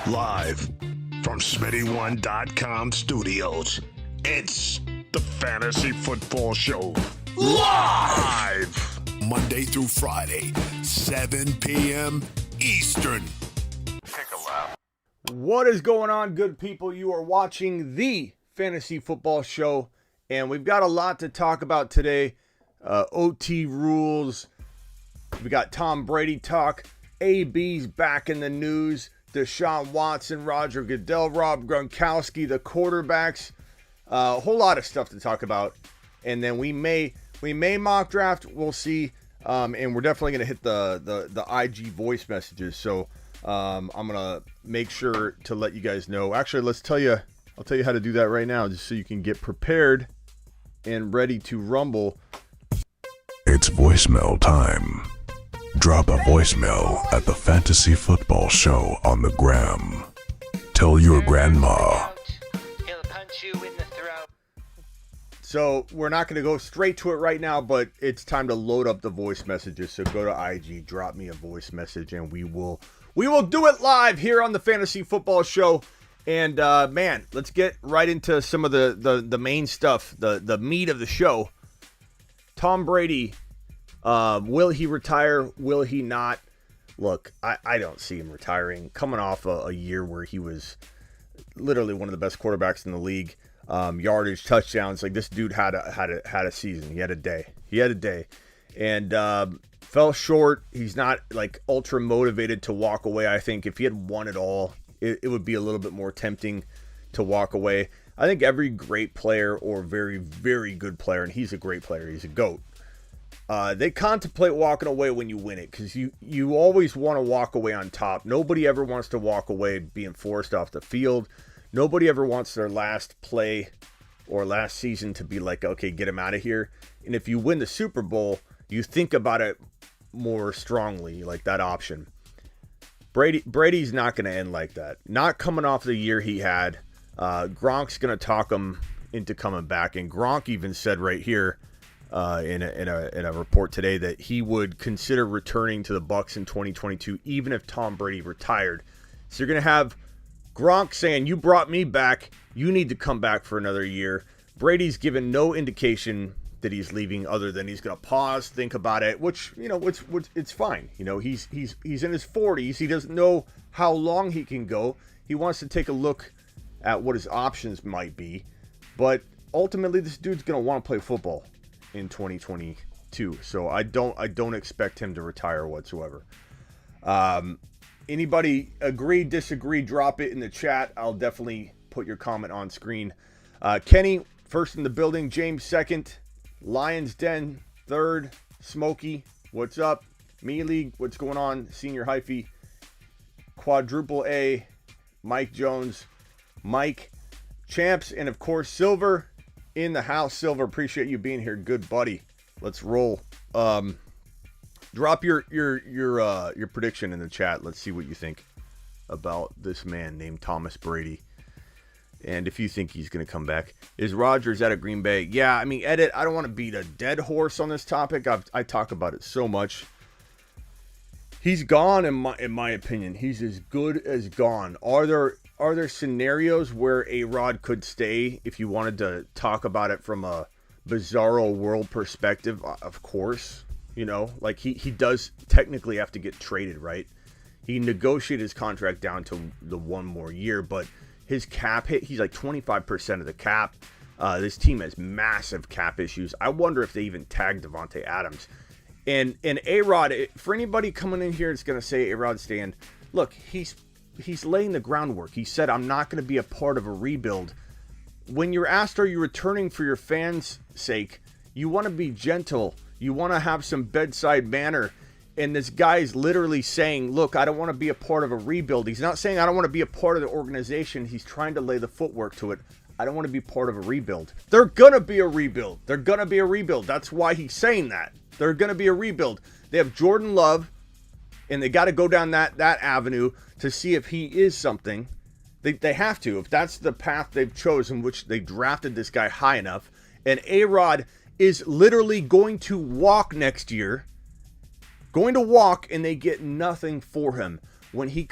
Live from Smitty1.com studios, it's the Fantasy Football Show. Live! Monday through Friday, 7 p.m. Eastern. Take a lap. What is going on, good people? You are watching the Fantasy Football Show, and we've got a lot to talk about today. OT rules. We got Tom Brady talk. AB's back in the news. Deshaun Watson, Roger Goodell, Rob Gronkowski, the quarterbacks. A whole lot of stuff to talk about. And then we may mock draft. We'll see. And we're definitely going to hit the IG voice messages. So I'm going to make sure to let you guys know. Actually, I'll tell you how to do that right now, just so you can get prepared and ready to rumble. It's voicemail time. Drop a voicemail at the Fantasy Football Show on the gram. Tell your grandma. He'll punch you in the throat. So we're not going to go straight to it right now, but it's time to load up the voice messages. So go to IG, drop me a voice message, and we will do it live here on the Fantasy Football Show. And man, let's get right into some of the main stuff, the meat of the show. Tom Brady. Will he retire? Will he not? Look, I don't see him retiring. Coming off a year where he was literally one of the best quarterbacks in the league, yardage, touchdowns. Like, this dude had a season. He had a day, and fell short. He's not like ultra motivated to walk away. I think if he had won it all, it would be a little bit more tempting to walk away. I think every great player or very, very good player, and he's a great player. He's a GOAT. They contemplate walking away when you win it, because you always want to walk away on top. Nobody ever wants to walk away being forced off the field. Nobody ever wants their last play or last season to be like, okay, get him out of here. And if you win the Super Bowl, you think about it more strongly, like that option. Brady's not going to end like that. Not coming off the year he had. Gronk's going to talk him into coming back. And Gronk even said right here, in a report today, that he would consider returning to the Bucs in 2022, even if Tom Brady retired. So you're going to have Gronk saying, you brought me back, you need to come back for another year. Brady's given no indication that he's leaving, other than he's going to pause, think about it, which, it's fine. He's in his 40s. He doesn't know how long he can go. He wants to take a look at what his options might be. But ultimately, this dude's going to want to play football in 2022, so I don't expect him to retire whatsoever. Anybody agree, disagree, drop it in the chat. I'll definitely put your comment on screen. Kenny first in the building, James second, Lions Den third, Smokey, what's up? Me League, what's going on? Senior Hyphy, Quadruple A, Mike Jones, Mike Champs, and of course Silver in the house. Silver, appreciate you being here, good buddy. Let's roll. Drop your prediction in the chat. Let's see what you think about this man named Thomas Brady, and if you think he's going to come back. Is Rodgers out of Green Bay? Yeah, I mean, edit. I don't want to beat a dead horse on this topic. I talk about it so much. He's gone, in my opinion. He's as good as gone. Are there scenarios where A-Rod could stay if you wanted to talk about it from a bizarro world perspective? Of course. Like he does technically have to get traded, right? He negotiated his contract down to the one more year, but his cap hit, he's like 25% of the cap. This team has massive cap issues. I wonder if they even tagged Devontae Adams. And A-Rod, for anybody coming in here that's going to say A-Rod stand, look, he's laying the groundwork. He said, I'm not going to be a part of a rebuild. When you're asked, are you returning for your fans' sake, you want to be gentle. You want to have some bedside manner. And this guy's literally saying, look, I don't want to be a part of a rebuild. He's not saying I don't want to be a part of the organization. He's trying to lay the footwork to it. I don't want to be part of a rebuild. They're going to be a rebuild. They're going to be a rebuild. That's why he's saying that. They're going to be a rebuild. They have Jordan Love, and they got to go down that avenue to see if he is something. They have to. If that's the path they've chosen, which they drafted this guy high enough, and A-Rod is literally going to walk next year, and they get nothing for him. when he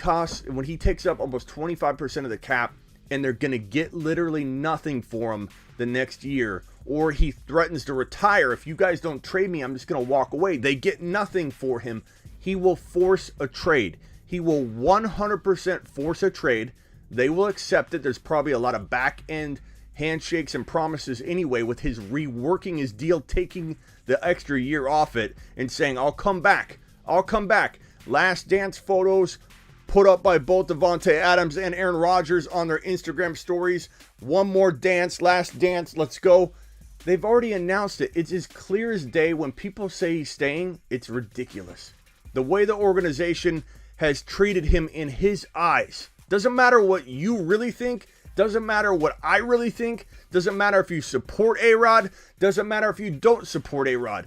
takes up almost 25% of the cap, and they're going to get literally nothing for him the next year, or he threatens to retire. If you guys don't trade me, I'm just going to walk away. They get nothing for him. He will force a trade. He will 100% force a trade. They will accept it. There's probably a lot of back end handshakes and promises anyway, with his reworking his deal, taking the extra year off it and saying, I'll come back. Last dance photos put up by both Devontae Adams and Aaron Rodgers on their Instagram stories. One more dance, last dance, let's go. They've already announced it. It's as clear as day. When people say he's staying, it's ridiculous. The way the organization has treated him in his eyes. Doesn't matter what you really think. Doesn't matter what I really think. Doesn't matter if you support A-Rod. Doesn't matter if you don't support A-Rod.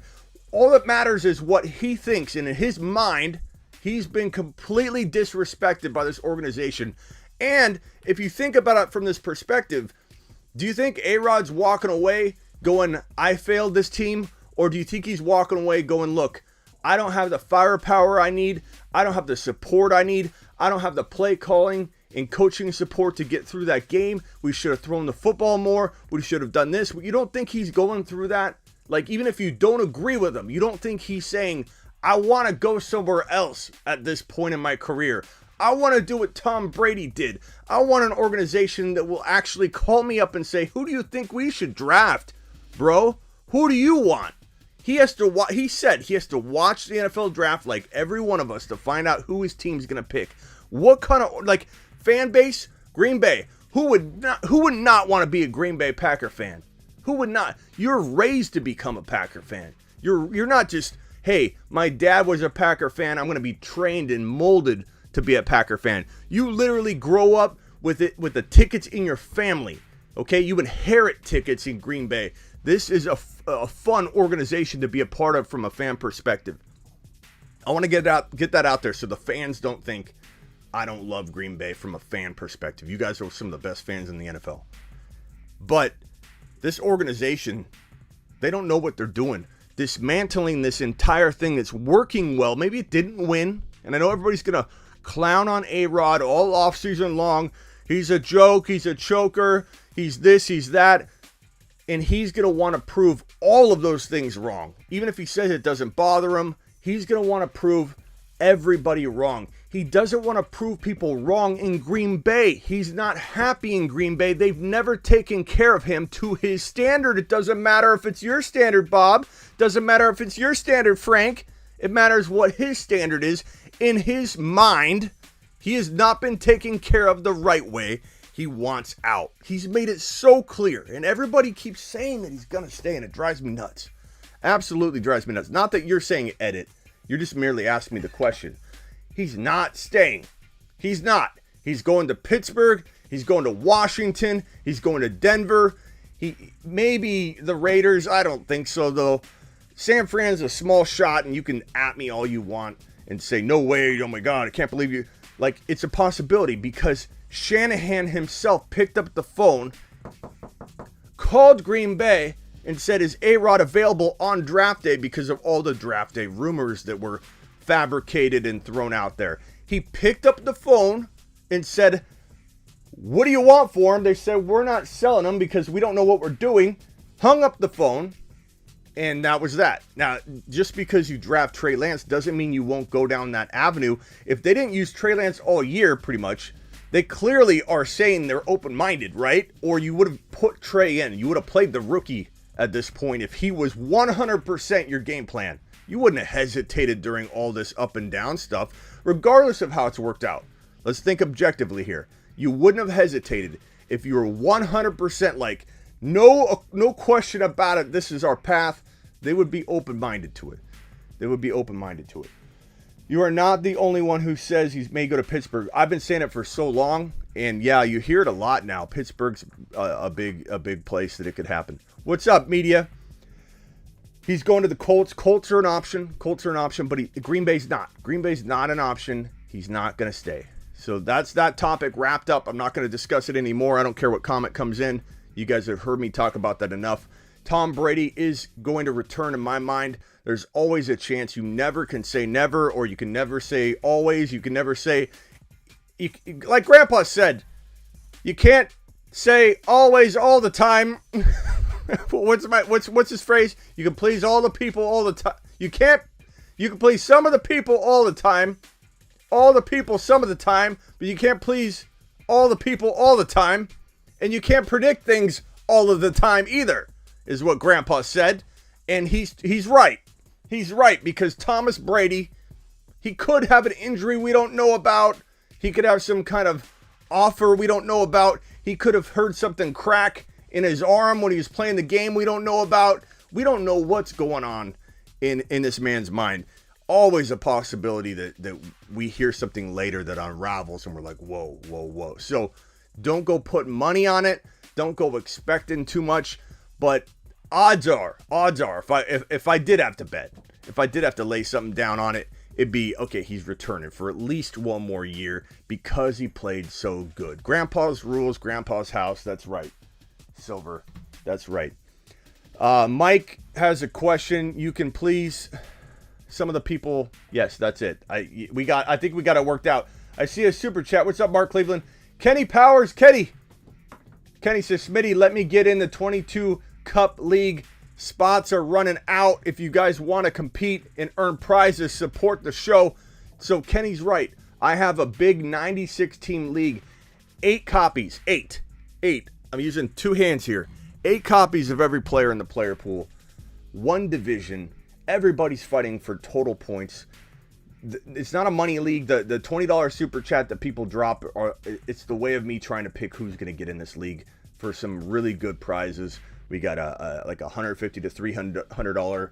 All that matters is what he thinks. And in his mind, he's been completely disrespected by this organization. And if you think about it from this perspective, do you think A-Rod's walking away going, I failed this team? Or do you think he's walking away going, look, I don't have the firepower I need. I don't have the support I need. I don't have the play calling and coaching support to get through that game. We should have thrown the football more. We should have done this. You don't think he's going through that? Like, even if you don't agree with him, you don't think he's saying, I want to go somewhere else at this point in my career. I want to do what Tom Brady did. I want an organization that will actually call me up and say, who do you think we should draft, bro? Who do you want? He said he has to watch the NFL draft like every one of us to find out who his team's going to pick. What kind of, like, fan base? Green Bay. Who would not want to be a Green Bay Packer fan? Who would not? You're raised to become a Packer fan. You're not just, hey, my dad was a Packer fan, I'm going to be trained and molded to be a Packer fan. You literally grow up with the tickets in your family. Okay, you inherit tickets in Green Bay. This is a fun organization to be a part of from a fan perspective. I want to get that out there so the fans don't think I don't love Green Bay from a fan perspective. You guys are some of the best fans in the NFL. But this organization, they don't know what they're doing. Dismantling this entire thing that's working well. Maybe it didn't win. And I know everybody's going to clown on A-Rod all offseason long. He's a joke. He's a choker. He's this. He's that. And he's going to want to prove all of those things wrong. Even if he says it doesn't bother him, he's going to want to prove everybody wrong. He doesn't want to prove people wrong in Green Bay. He's not happy in Green Bay. They've never taken care of him to his standard. It doesn't matter if it's your standard, Bob. Doesn't matter if it's your standard, Frank. It matters what his standard is. In his mind, he has not been taken care of the right way. He wants out. He's made it so clear. And everybody keeps saying that he's going to stay, and it drives me nuts. Absolutely drives me nuts. Not that you're saying edit. You're just merely asking me the question. He's not staying. He's not. He's going to Pittsburgh. He's going to Washington. He's going to Denver. Maybe the Raiders. I don't think so, though. San Fran's a small shot, and you can at me all you want and say, no way, oh my God, I can't believe you. Like, it's a possibility because Shanahan himself picked up the phone, called Green Bay, and said, is A-Rod available on draft day, because of all the draft day rumors that were fabricated and thrown out there. He picked up the phone and said, what do you want for him? They said, we're not selling him because we don't know what we're doing. Hung up the phone, and that was that. Now, just because you draft Trey Lance doesn't mean you won't go down that avenue. If they didn't use Trey Lance all year, pretty much, they clearly are saying they're open-minded, right? Or you would have put Trey in. You would have played the rookie at this point if he was 100% your game plan. You wouldn't have hesitated during all this up and down stuff, regardless of how it's worked out. Let's think objectively here. You wouldn't have hesitated if you were 100% like, no question about it, this is our path. They would be open-minded to it. They would be open-minded to it. You are not the only one who says he may go to Pittsburgh. I've been saying it for so long, and yeah, you hear it a lot now. Pittsburgh's a big place that it could happen. What's up, media? He's going to the Colts. Colts are an option, but Green Bay's not. Green Bay's not an option. He's not going to stay. So that's that topic wrapped up. I'm not going to discuss it anymore. I don't care what comment comes in. You guys have heard me talk about that enough. Tom Brady is going to return in my mind. There's always a chance. You never can say never, or you can never say always. You can never say, like Grandpa said, you can't say always all the time. What's his phrase? You can please all the people all the time. You can please some of the people all the time. All the people some of the time, but you can't please all the people all the time. And you can't predict things all of the time either, is what Grandpa said. And he's right. He's right, because Thomas Brady, he could have an injury we don't know about. He could have some kind of offer we don't know about. He could have heard something crack in his arm when he was playing the game we don't know about. We don't know what's going on in this man's mind. Always a possibility that we hear something later that unravels and we're like, whoa, whoa, whoa. So don't go put money on it. Don't go expecting too much. But odds are, if I did have to bet, if I did have to lay something down on it, it'd be, okay, he's returning for at least one more year because he played so good. Grandpa's rules, Grandpa's house. That's right. Silver. That's right. Mike has a question. You can please... Some of the people, yes, that's it. I think we got it worked out. I see a super chat. What's up, Mark Cleveland? Kenny Powers, Kenny says, Smitty, let me get in the 22 Cup League. Spots are running out. If you guys want to compete and earn prizes, support the show. So Kenny's right. I have a big 96 team league. 8 copies. 8. I'm using 2 hands here. 8 copies of every player in the player pool. 1 division. Everybody's fighting for total points. It's not a money league. The $20 super chat that people drop, it's the way of me trying to pick who's going to get in this league for some really good prizes. We got like $150 to $300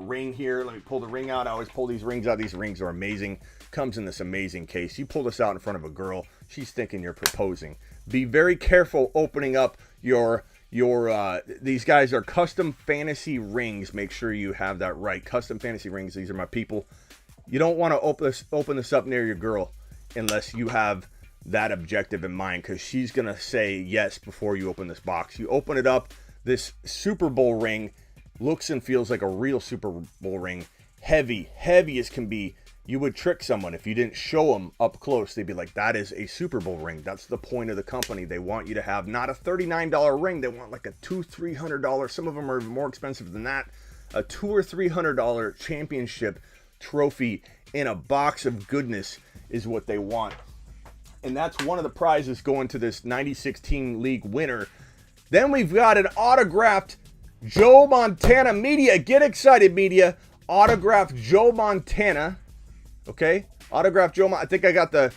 ring here. Let me pull the ring out. I always pull these rings out. These rings are amazing. Comes in this amazing case. You pull this out in front of a girl, she's thinking you're proposing. Be very careful opening up your these guys are custom fantasy rings. Make sure you have that right. Custom fantasy rings. These are my people. You don't want to open this up near your girl unless you have that objective in mind, because she's gonna say yes before you open this box. You open it up. This Super Bowl ring looks and feels like a real Super Bowl ring. Heavy as can be. You would trick someone if you didn't show them up close. They'd be like, that is a Super Bowl ring. That's the point of the company. They want you to have not a $39 ring. They want like a $200-$300. Some of them are more expensive than that. A $200 or $300 championship trophy in a box of goodness is what they want. And that's one of the prizes going to this 96 team league winner. Then we've got an autographed Joe Montana. Media, get excited, media. Autographed Joe Montana. Okay, autograph Joe. I think I got the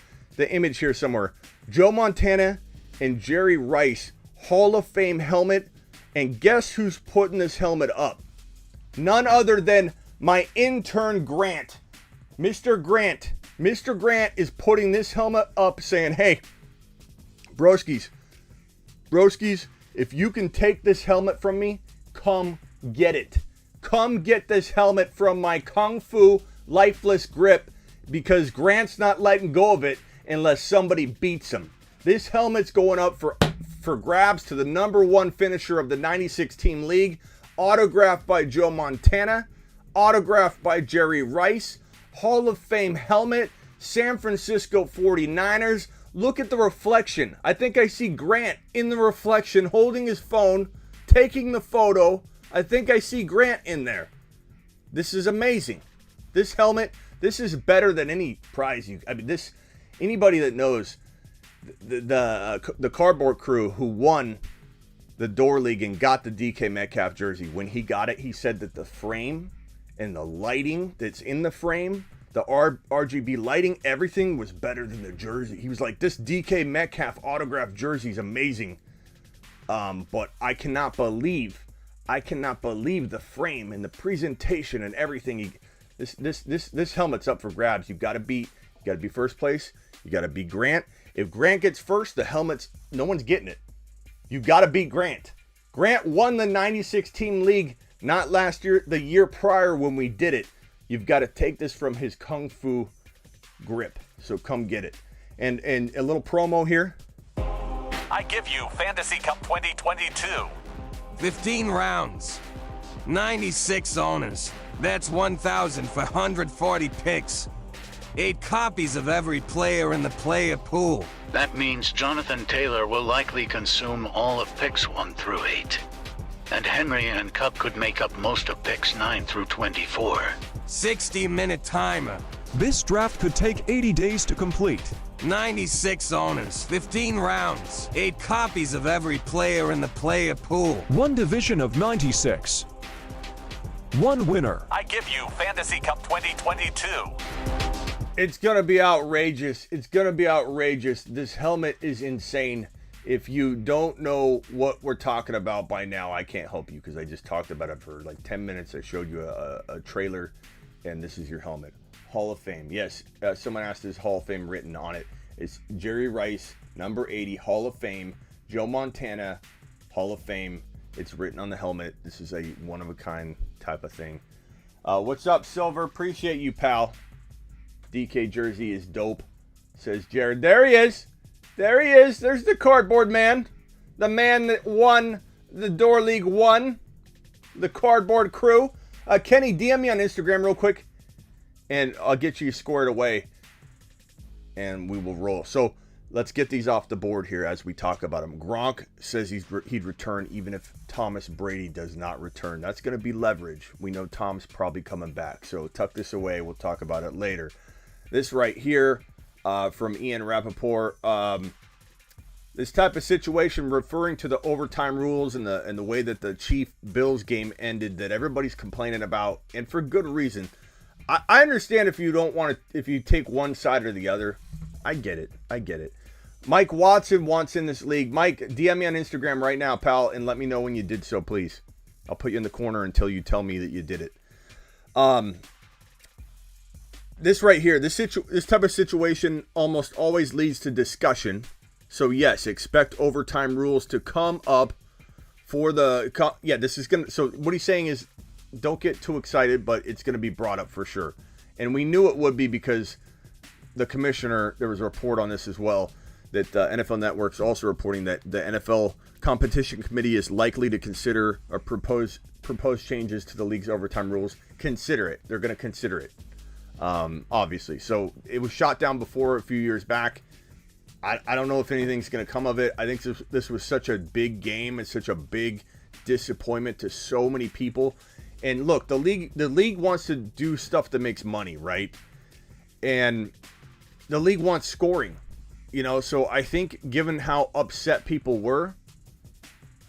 image here somewhere. Joe Montana and Jerry Rice Hall of Fame helmet. And guess who's putting this helmet up? None other than my intern Grant. Mr. Grant. Mr. Grant is putting this helmet up saying, hey, broskies, if you can take this helmet from me, come get it. Come get this helmet from my Kung Fu lifeless grip, because Grant's not letting go of it unless somebody beats him. This helmet's going up for grabs to the #1 finisher of the 96 team league. Autographed by Joe Montana. Autographed by Jerry Rice. Hall of Fame helmet. San Francisco 49ers. Look at the reflection. I think I see Grant in the reflection holding his phone, taking the photo. I think I see Grant in there. This is amazing. This helmet, this is better than any prize anybody that knows the cardboard crew who won the Door League and got the DK Metcalf jersey. When he got it, he said that the frame and the lighting that's in the frame, the RGB lighting, everything was better than the jersey. He was like, this DK Metcalf autographed jersey is amazing. But I cannot believe the frame and the presentation and everything. This helmet's up for grabs. You got to be first place. You got to beat Grant. If Grant gets first, no one's getting it. You got to beat Grant. Grant won the 96 team league, not last year, the year prior when we did it. You've got to take this from his Kung Fu grip. So come get it. And a little promo here. I give you Fantasy Cup 2022. 15 rounds. 96 owners. That's 1,440 picks. 8 copies of every player in the player pool. That means Jonathan Taylor will likely consume all of picks 1 through 8. And Henry and Cup could make up most of picks 9 through 24. 60-minute timer. This draft could take 80 days to complete. 96 owners, 15 rounds, 8 copies of every player in the player pool. One division of 96. One winner. I give you Fantasy Cup 2022. It's going to be outrageous. It's going to be outrageous. This helmet is insane. If you don't know what we're talking about by now, I can't help you because I just talked about it for like 10 minutes. I showed you a trailer, and this is your helmet. Hall of Fame. Yes, someone asked, is Hall of Fame written on it? It's Jerry Rice, number 80, Hall of Fame. Joe Montana, Hall of Fame. It's written on the helmet. This is a one-of-a-kind type of thing. What's up, Silver? Appreciate you, pal. DK jersey is dope, says Jared. There he is. There he is. There's the cardboard man. The man that won the Door League 1. The cardboard crew. Kenny, DM me on Instagram real quick, and I'll get you squared away, and we will roll. So let's get these off the board here as we talk about them. Gronk says he'd return even if Thomas Brady does not return. That's going to be leverage. We know Tom's probably coming back, so tuck this away. We'll talk about it later. This right here from Ian Rappaport. This type of situation, referring to the overtime rules and the way that the Chiefs-Bills game ended, that everybody's complaining about, and for good reason. I understand if you don't want to, if you take one side or the other. I get it. I get it. Mike Watson wants in this league. Mike, DM me on Instagram right now, pal, and let me know when you did so, please. I'll put you in the corner until you tell me that you did it. This right here, this type of situation almost always leads to discussion. So yes, expect overtime rules to come up for the, this is going to, so what he's saying is don't get too excited, but it's going to be brought up for sure. And we knew it would be because the commissioner, there was a report on this as well, that NFL Network's also reporting that the NFL Competition Committee is likely to consider or propose changes to the league's overtime rules. Consider it. They're going to consider it. Obviously. So it was shot down before a few years back. I don't know if anything's going to come of it. I think this was such a big game and such a big disappointment to so many people. And look, the league wants to do stuff that makes money, right? And the league wants scoring, so I think given how upset people were,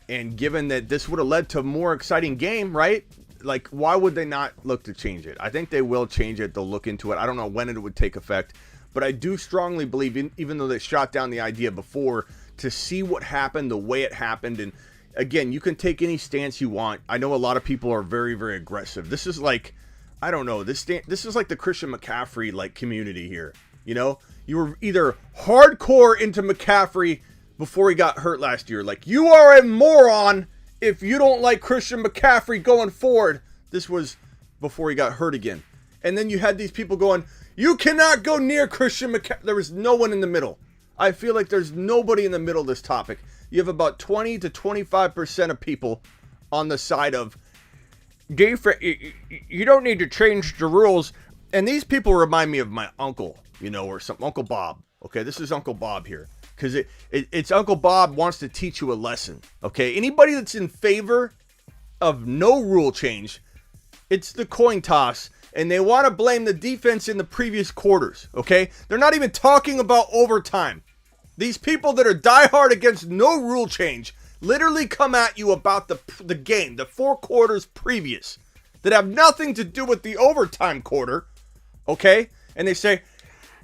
and given that this would have led to a more exciting game, right? Like, why would they not look to change it? I think they will change it. They'll look into it. I don't know when it would take effect, but I do strongly believe, even though they shot down the idea before, to see what happened, the way it happened. And again, you can take any stance you want. I know a lot of people are very, very aggressive. This is like, I don't know, this is like the Christian McCaffrey community here. You were either hardcore into McCaffrey before he got hurt last year. Like, you are a moron if you don't like Christian McCaffrey going forward. This was before he got hurt again. And then you had these people going, you cannot go near Christian McCaffrey. There was no one in the middle. I feel like there's nobody in the middle of this topic. You have about 20 to 25% of people on the side of, you don't need to change the rules. And these people remind me of my uncle, or some Uncle Bob. Okay, this is Uncle Bob here. Because it's Uncle Bob wants to teach you a lesson. Okay, anybody that's in favor of no rule change, it's the coin toss. And they want to blame the defense in the previous quarters. Okay, they're not even talking about overtime. These people that are diehard against no rule change literally come at you about the game, the 4 quarters previous, that have nothing to do with the overtime quarter. Okay, and they say,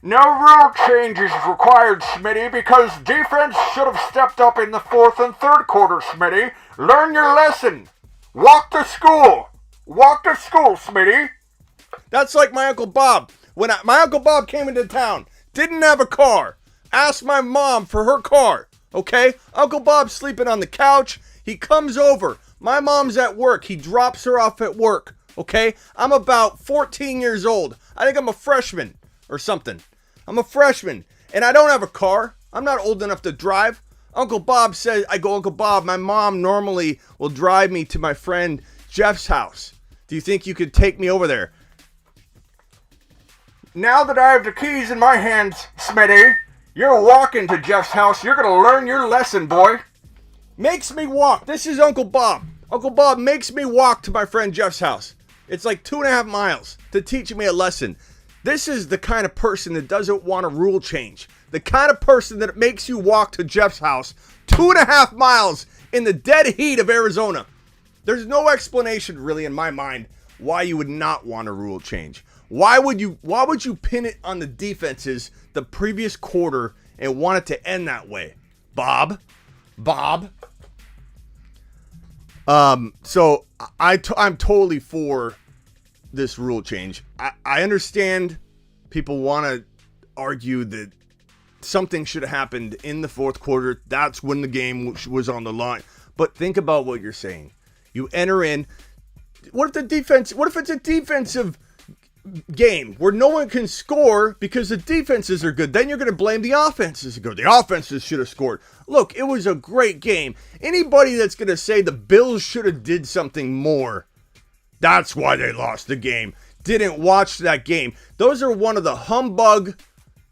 no rule change is required, Smitty, because defense should have stepped up in the 4th and 3rd quarter, Smitty. Learn your lesson. Walk to school. Walk to school, Smitty. That's like my Uncle Bob. When my Uncle Bob came into town, didn't have a car. Asked my mom for her car. Okay? Uncle Bob's sleeping on the couch. He comes over. My mom's at work. He drops her off at work. Okay? I'm about 14 years old. I think I'm a freshman or something. I'm a freshman, and I don't have a car. I'm not old enough to drive. Uncle Bob says, Uncle Bob, my mom normally will drive me to my friend Jeff's house. Do you think you could take me over there? Now that I have the keys in my hands, Smitty, you're walking to Jeff's house. You're going to learn your lesson, boy. Makes me walk. This is Uncle Bob. Uncle Bob makes me walk to my friend Jeff's house. It's like 2.5 miles to teach me a lesson. This is the kind of person that doesn't want a rule change. The kind of person that makes you walk to Jeff's house 2.5 miles in the dead heat of Arizona. There's no explanation really in my mind why you would not want a rule change. Why would you pin it on the defenses the previous quarter and want it to end that way? Bob. So I'm totally for this rule change. I understand people want to argue that something should have happened in the fourth quarter. That's when the game was on the line. But think about what you're saying. You enter in. What if it's a defensive game where no one can score because the defenses are good? Then you're going to blame the offenses. The offenses should have scored. Look, it was a great game. Anybody that's going to say the Bills should have did something more, that's why they lost the game, didn't watch that game. Those are one of the humbug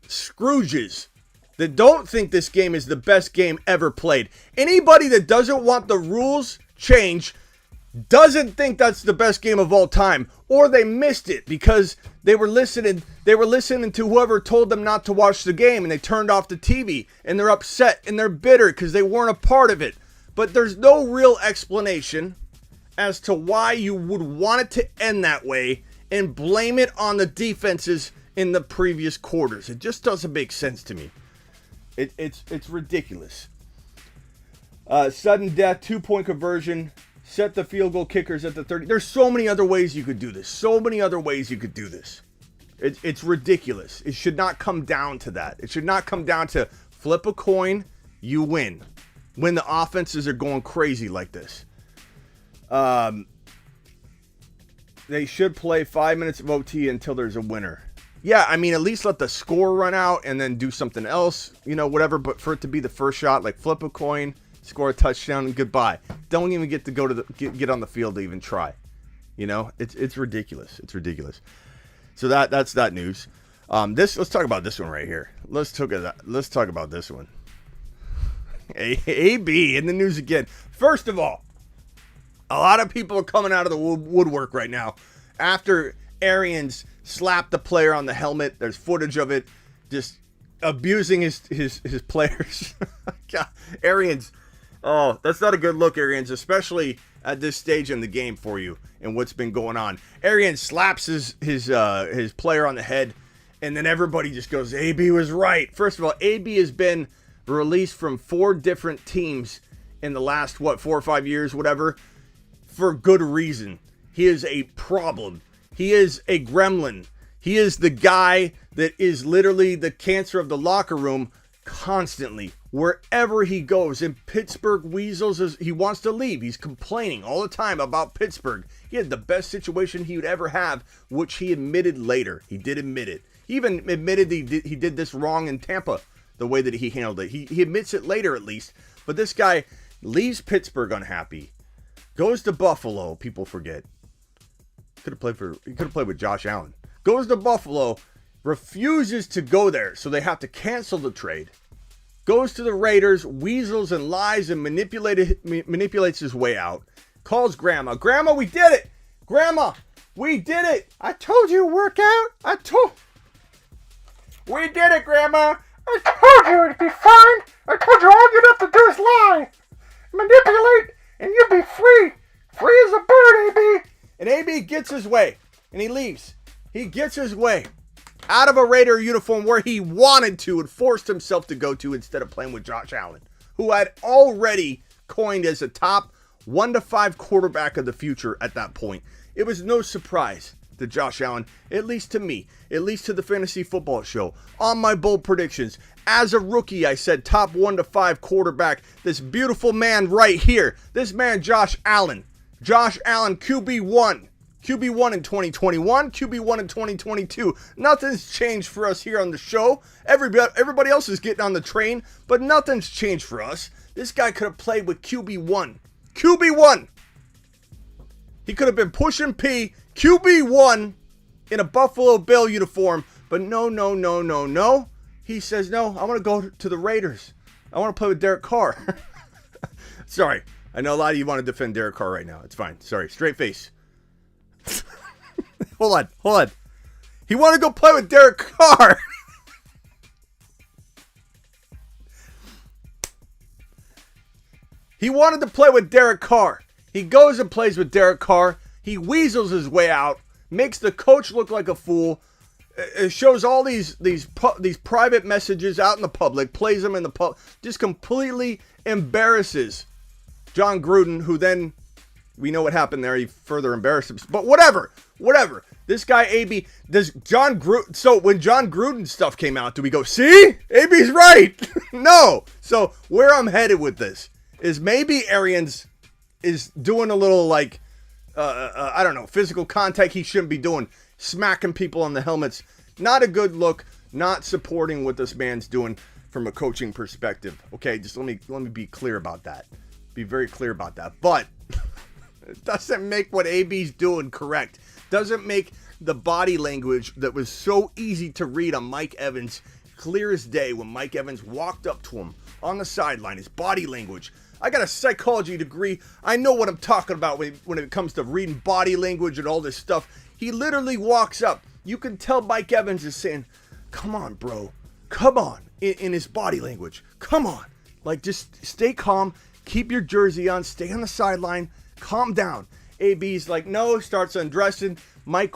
Scrooges that don't think this game is the best game ever played. Anybody that doesn't want the rules changed doesn't think that's the best game of all time, or they missed it because they were listening to whoever told them not to watch the game, and they turned off the TV, and they're upset and they're bitter because they weren't a part of it. But there's no real explanation as to why you would want it to end that way and blame it on the defenses in the previous quarters. It just doesn't make sense to me. It's ridiculous. Sudden death, 2-point conversion. Set the field goal kickers at the 30. There's so many other ways you could do this. It's ridiculous. It should not come down to that. It should not come down to flip a coin, you win. When the offenses are going crazy like this. They should play 5 minutes of OT until there's a winner. Yeah, I mean, at least let the score run out and then do something else, whatever. But for it to be the first shot, like flip a coin, score a touchdown, and goodbye. Don't even get to go to get on the field to even try. It's ridiculous. It's ridiculous. So that's that news. Let's talk about this one right here. Let's talk about this one. AB in the news again. First of all, a lot of people are coming out of the woodwork right now after Arians slapped the player on the helmet. There's footage of it, just abusing his players. God, Arians. Oh, that's not a good look, Arians, especially at this stage in the game for you and what's been going on. Arians slaps his player on the head, and then everybody just goes, AB was right. First of all, AB has been released from 4 different teams in the last, 4 or 5 years, whatever, for good reason. He is a problem. He is a gremlin. He is the guy that is literally the cancer of the locker room constantly. Wherever he goes, in Pittsburgh Weasels, he wants to leave. He's complaining all the time about Pittsburgh. He had the best situation he would ever have, which he admitted later. He did admit it. He even admitted he did this wrong in Tampa, the way that he handled it. He admits it later at least. But this guy leaves Pittsburgh unhappy, goes to Buffalo. People forget. He could have played with Josh Allen. Goes to Buffalo, refuses to go there, so they have to cancel the trade. Goes to the Raiders, weasels and lies and manipulates his way out. Calls Grandma. Grandma, we did it! Grandma, we did it! I told you to work out. We did it, Grandma! I told you it'd be fine! I told you all you'd have to do is lie! Manipulate, and you'll be free! Free as a bird, AB! And AB gets his way, and he leaves. He gets his way. Out of a Raider uniform where he wanted to and forced himself to go to instead of playing with Josh Allen, who had already coined as a top 1 to 5 quarterback of the future at that point. It was no surprise to Josh Allen, at least to me, at least to the Fantasy Football Show. On my bold predictions, as a rookie, I said top 1 to 5 quarterback. This beautiful man right here, this man Josh Allen. Josh Allen, QB1. QB1 in 2021, QB1 in 2022. Nothing's changed for us here on the show. Everybody else is getting on the train, but nothing's changed for us. This guy could have played with QB1. QB1! He could have been pushing P, QB1 in a Buffalo Bill uniform, but no. He says, no, I want to go to the Raiders. I want to play with Derek Carr. Sorry. I know a lot of you want to defend Derek Carr right now. It's fine. Sorry. Straight face. Hold on. He wanted to go play with Derek Carr. He wanted to play with Derek Carr. He goes and plays with Derek Carr. He weasels his way out, makes the coach look like a fool. It shows all these private messages out in the public, plays them in the public, just completely embarrasses John Gruden, who then, we know what happened there. He further embarrassed him. But whatever. This guy, AB, does John Gruden, so when John Gruden stuff came out, do we go, see? AB's right. No. So where I'm headed with this is maybe Arians is doing a little like, I don't know, physical contact he shouldn't be doing. Smacking people on the helmets. Not a good look. Not supporting what this man's doing from a coaching perspective. Okay, just let me be clear about that. Be very clear about that. But it doesn't make what AB's doing correct. Doesn't make the body language that was so easy to read on Mike Evans clear as day when Mike Evans walked up to him on the sideline. His body language. I got a psychology degree. I know what I'm talking about when it comes to reading body language and all this stuff. He literally walks up. You can tell Mike Evans is saying, come on, bro. Come on. In his body language. Come on. Like, just stay calm. Keep your jersey on. Stay on the sideline. Calm down. AB's like, no. Starts undressing. Mike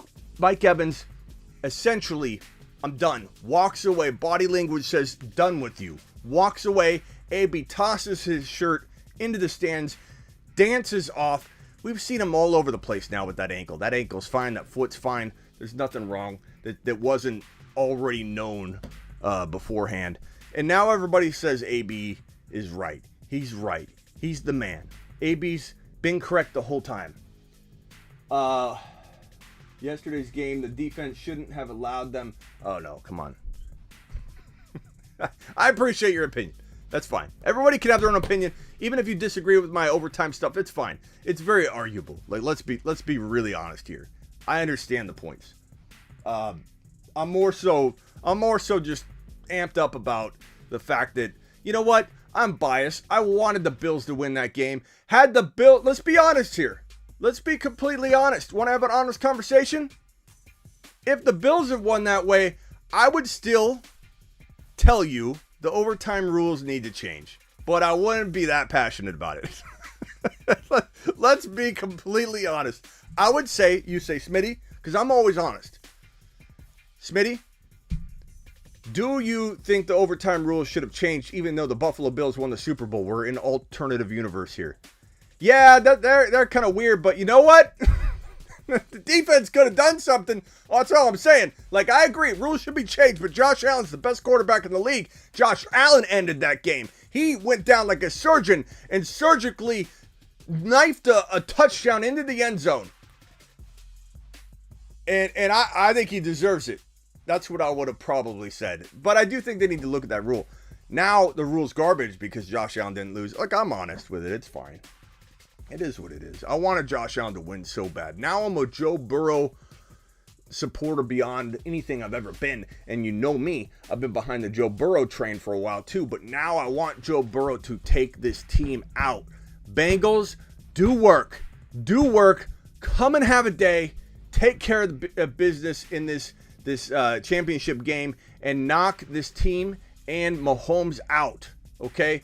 Evans, essentially, I'm done. Walks away. Body language says, done with you. Walks away. AB tosses his shirt into the stands. Dances off. We've seen him all over the place now with that ankle. That ankle's fine. That foot's fine. There's nothing wrong that wasn't already known beforehand. And now everybody says AB is right. He's right. He's the man. AB's been correct the whole time. Yesterday's game, the defense shouldn't have allowed them. Oh, no. Come on. I appreciate your opinion. That's fine. Everybody can have their own opinion. Even if you disagree with my overtime stuff, it's fine. It's very arguable. Like, let's be really honest here. I understand the points. I'm more so just amped up about the fact that, you know what? I'm biased. I wanted the Bills to win that game. Let's be honest here. Let's be completely honest. Want to have an honest conversation? If the Bills had won that way, I would still tell you the overtime rules need to change. But I wouldn't be that passionate about it. Let's be completely honest. I would say, you say, Smitty, because I'm always honest. Smitty, do you think the overtime rules should have changed even though the Buffalo Bills won the Super Bowl? We're in alternative universe here. Yeah, they're kind of weird, but you know what? The defense could have done something. Oh, that's all I'm saying. Like, I agree. Rules should be changed, but Josh Allen's the best quarterback in the league. Josh Allen ended that game. He went down like a surgeon and surgically knifed a touchdown into the end zone. And I think he deserves it. That's what I would have probably said. But I do think they need to look at that rule. Now the rule's garbage because Josh Allen didn't lose. Like, I'm honest with it. It's fine. It is what it is. I wanted Josh Allen to win so bad. Now I'm a Joe Burrow supporter beyond anything I've ever been. And you know me. I've been behind the Joe Burrow train for a while too. But now I want Joe Burrow to take this team out. Bengals, do work. Do work. Come and have a day. Take care of the business in this championship game and knock this team and Mahomes out. Okay?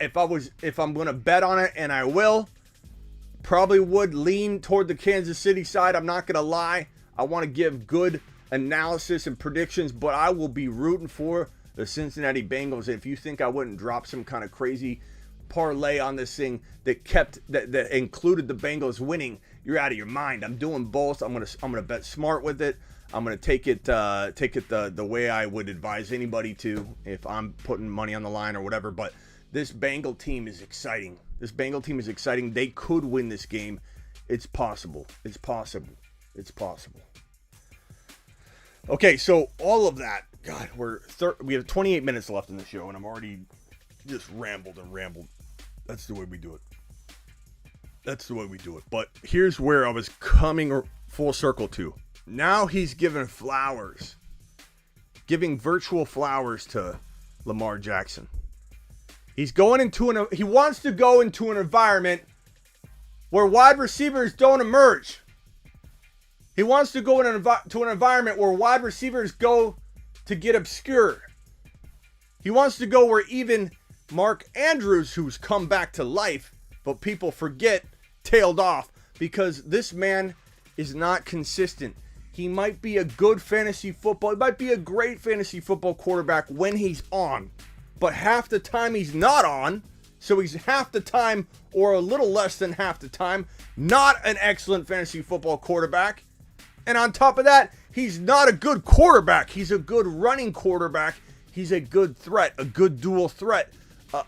If I'm going to bet on it, and I will, probably would lean toward the Kansas City side. I'm not going to lie. I want to give good analysis and predictions, but I will be rooting for the Cincinnati Bengals. If you think I wouldn't drop some kind of crazy parlay on this thing that included the Bengals winning, you're out of your mind. I'm doing both. I'm gonna bet smart with it. I'm gonna take it the way I would advise anybody to if I'm putting money on the line or whatever. But this Bengal team is exciting. They could win this game. It's possible. Okay, so all of that. God, we have 28 minutes left in the show, and I'm already just rambled. That's the way we do it. That's the way we do it. But here's where I was coming full circle to. Now he's giving flowers. Giving virtual flowers to Lamar Jackson. He wants to go into an environment where wide receivers don't emerge. He wants to go to an environment where wide receivers go to get obscured. He wants to go where even Mark Andrews, who's come back to life, but people forget, tailed off because this man is not consistent. He might be a good fantasy football, he might be a great fantasy football quarterback when he's on, but half the time he's not on, so he's half the time or a little less than half the time not an excellent fantasy football quarterback. And on top of that, he's not a good quarterback. He's a good running quarterback. He's a good threat, a good dual threat,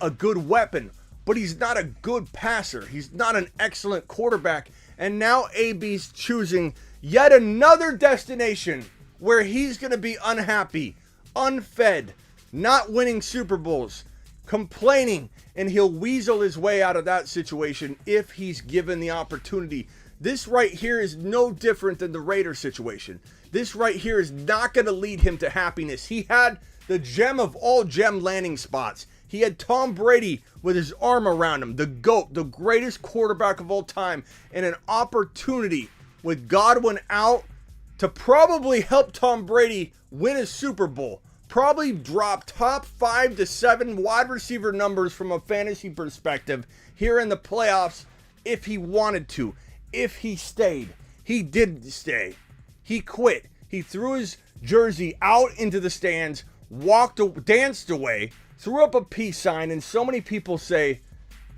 a good weapon. But he's not a good passer. He's not an excellent quarterback. And now AB's choosing yet another destination where he's going to be unhappy, unfed, not winning Super Bowls, complaining, and he'll weasel his way out of that situation if he's given the opportunity. This right here is no different than the Raider situation. This right here is not going to lead him to happiness. He had the gem of all gem landing spots. He had Tom Brady with his arm around him, the GOAT, the greatest quarterback of all time, and an opportunity with Godwin out to probably help Tom Brady win a Super Bowl. Probably drop top 5 to 7 wide receiver numbers from a fantasy perspective here in the playoffs if he wanted to. If he stayed. He did stay. He quit. He threw his jersey out into the stands, danced away, threw up a peace sign, and so many people say,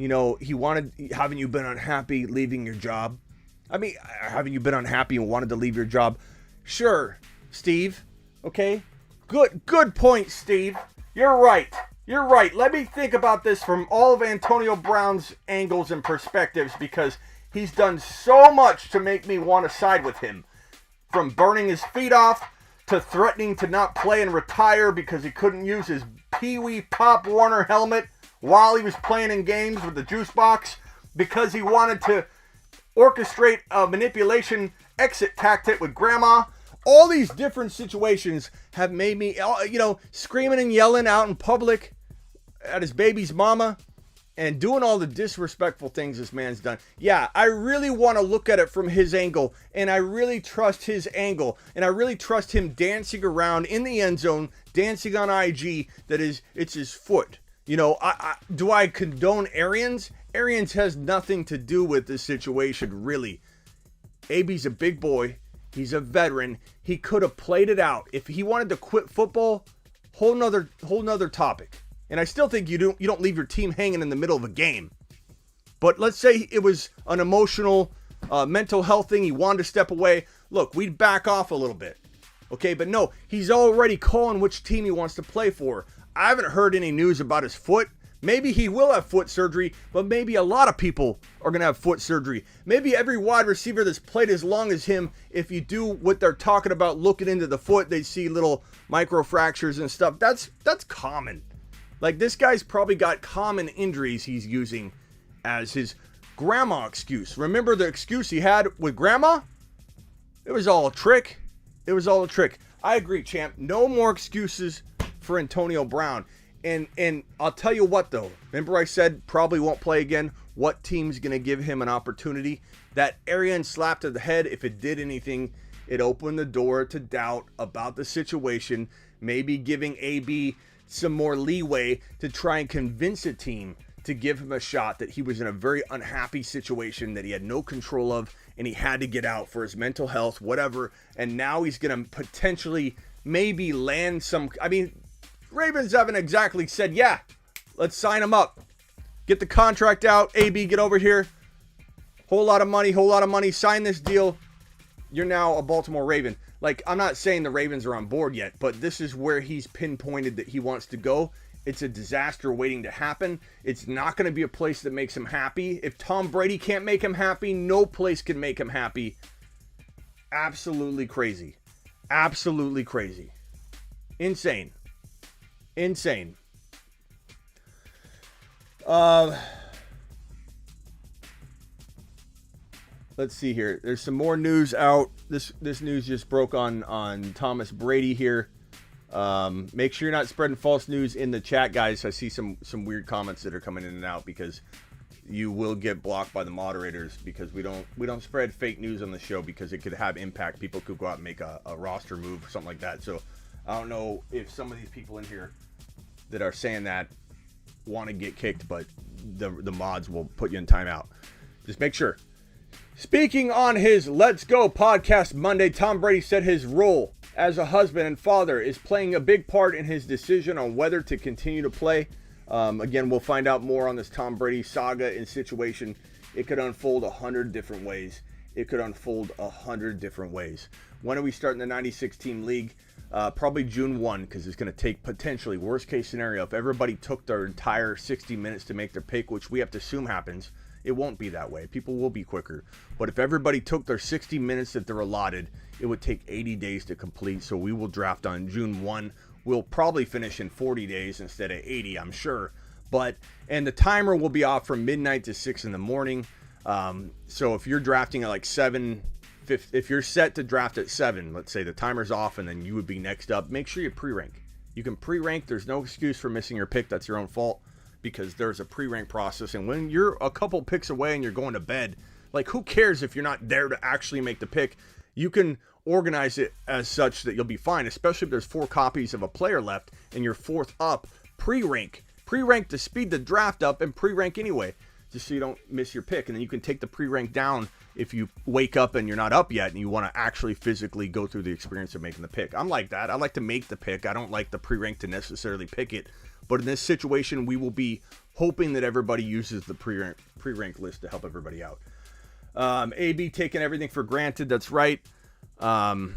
haven't you been unhappy leaving your job? I mean, haven't you been unhappy and wanted to leave your job? Sure, Steve. Okay? Good point, Steve. You're right. Let me think about this from all of Antonio Brown's angles and perspectives, because he's done so much to make me want to side with him. From burning his feet off to threatening to not play and retire because he couldn't use his Pee Wee Pop Warner helmet while he was playing in games with the juice box, because he wanted to orchestrate a manipulation exit tactic with grandma. All these different situations have made me, screaming and yelling out in public at his baby's mama and doing all the disrespectful things this man's done. Yeah, I really want to look at it from his angle, and I really trust his angle, and I really trust him dancing around in the end zone, dancing on IG, it's his foot. Do I condone Arians? Arians has nothing to do with this situation, really. AB's a big boy. He's a veteran. He could have played it out. If he wanted to quit football, whole nother topic. And I still think you don't leave your team hanging in the middle of a game. But let's say it was an emotional, mental health thing. He wanted to step away. Look, we'd back off a little bit. Okay, but no, he's already calling which team he wants to play for. I haven't heard any news about his foot. Maybe he will have foot surgery, but maybe a lot of people are going to have foot surgery. Maybe every wide receiver that's played as long as him, if you do what they're talking about, looking into the foot, they see little microfractures and stuff. That's common. Like, this guy's probably got common injuries he's using as his grandma excuse. Remember the excuse he had with grandma? It was all a trick. I agree, champ. No more excuses for Antonio Brown. And I'll tell you what, though. Remember I said probably won't play again? What team's going to give him an opportunity? That Arian slap to the head, if it did anything, it opened the door to doubt about the situation, maybe giving AB some more leeway to try and convince a team to give him a shot, that he was in a very unhappy situation that he had no control of, and he had to get out for his mental health, whatever. And now he's going to potentially maybe land some... I mean, Ravens haven't exactly said, yeah, let's sign him up. Get the contract out. AB, get over here. Whole lot of money. Sign this deal. You're now a Baltimore Raven. Like, I'm not saying the Ravens are on board yet, but this is where he's pinpointed that he wants to go. It's a disaster waiting to happen. It's not going to be a place that makes him happy. If Tom Brady can't make him happy, no place can make him happy. Absolutely crazy. Insane. let's see here. There's some more news out. This news just broke on Thomas Brady here. Make sure you're not spreading false news in the chat, guys. I see some weird comments that are coming in and out because you will get blocked by the moderators because we don't spread fake news on the show because it could have impact. People could go out and make a roster move or something like that. So I don't know if some of these people in here that are saying that want to get kicked, but the mods will put you in timeout. Just make sure. Speaking on his Let's Go podcast Monday, Tom Brady said his role as a husband and father is playing a big part in his decision on whether to continue to play. Again, we'll find out more on this Tom Brady saga and situation. It could unfold 100 different ways. When are we starting the 96-team league? Probably June 1, because it's going to take potentially, worst case scenario, if everybody took their entire 60 minutes to make their pick, which we have to assume happens. It won't be that way. People will be quicker. But if everybody took their 60 minutes that they're allotted, it would take 80 days to complete. So we will draft on June 1. We'll probably finish in 40 days instead of 80, I'm sure. And the timer will be off from midnight to 6 in the morning. So if you're drafting at like 7, if you're set to draft at 7, let's say the timer's off and then you would be next up, make sure you pre-rank. You can pre-rank. There's no excuse for missing your pick. That's your own fault, because there's a pre-rank process. And when you're a couple picks away and you're going to bed, like, who cares if you're not there to actually make the pick? You can organize it as such that you'll be fine, especially if there's 4 copies of a player left and you're 4th up. Pre-rank to speed the draft up, and pre-rank anyway, just so you don't miss your pick. And then you can take the pre-rank down if you wake up and you're not up yet and you want to actually physically go through the experience of making the pick. I'm like that. I like to make the pick. I don't like the pre-rank to necessarily pick it. But in this situation, we will be hoping that everybody uses the pre-rank list to help everybody out. AB taking everything for granted. That's right. And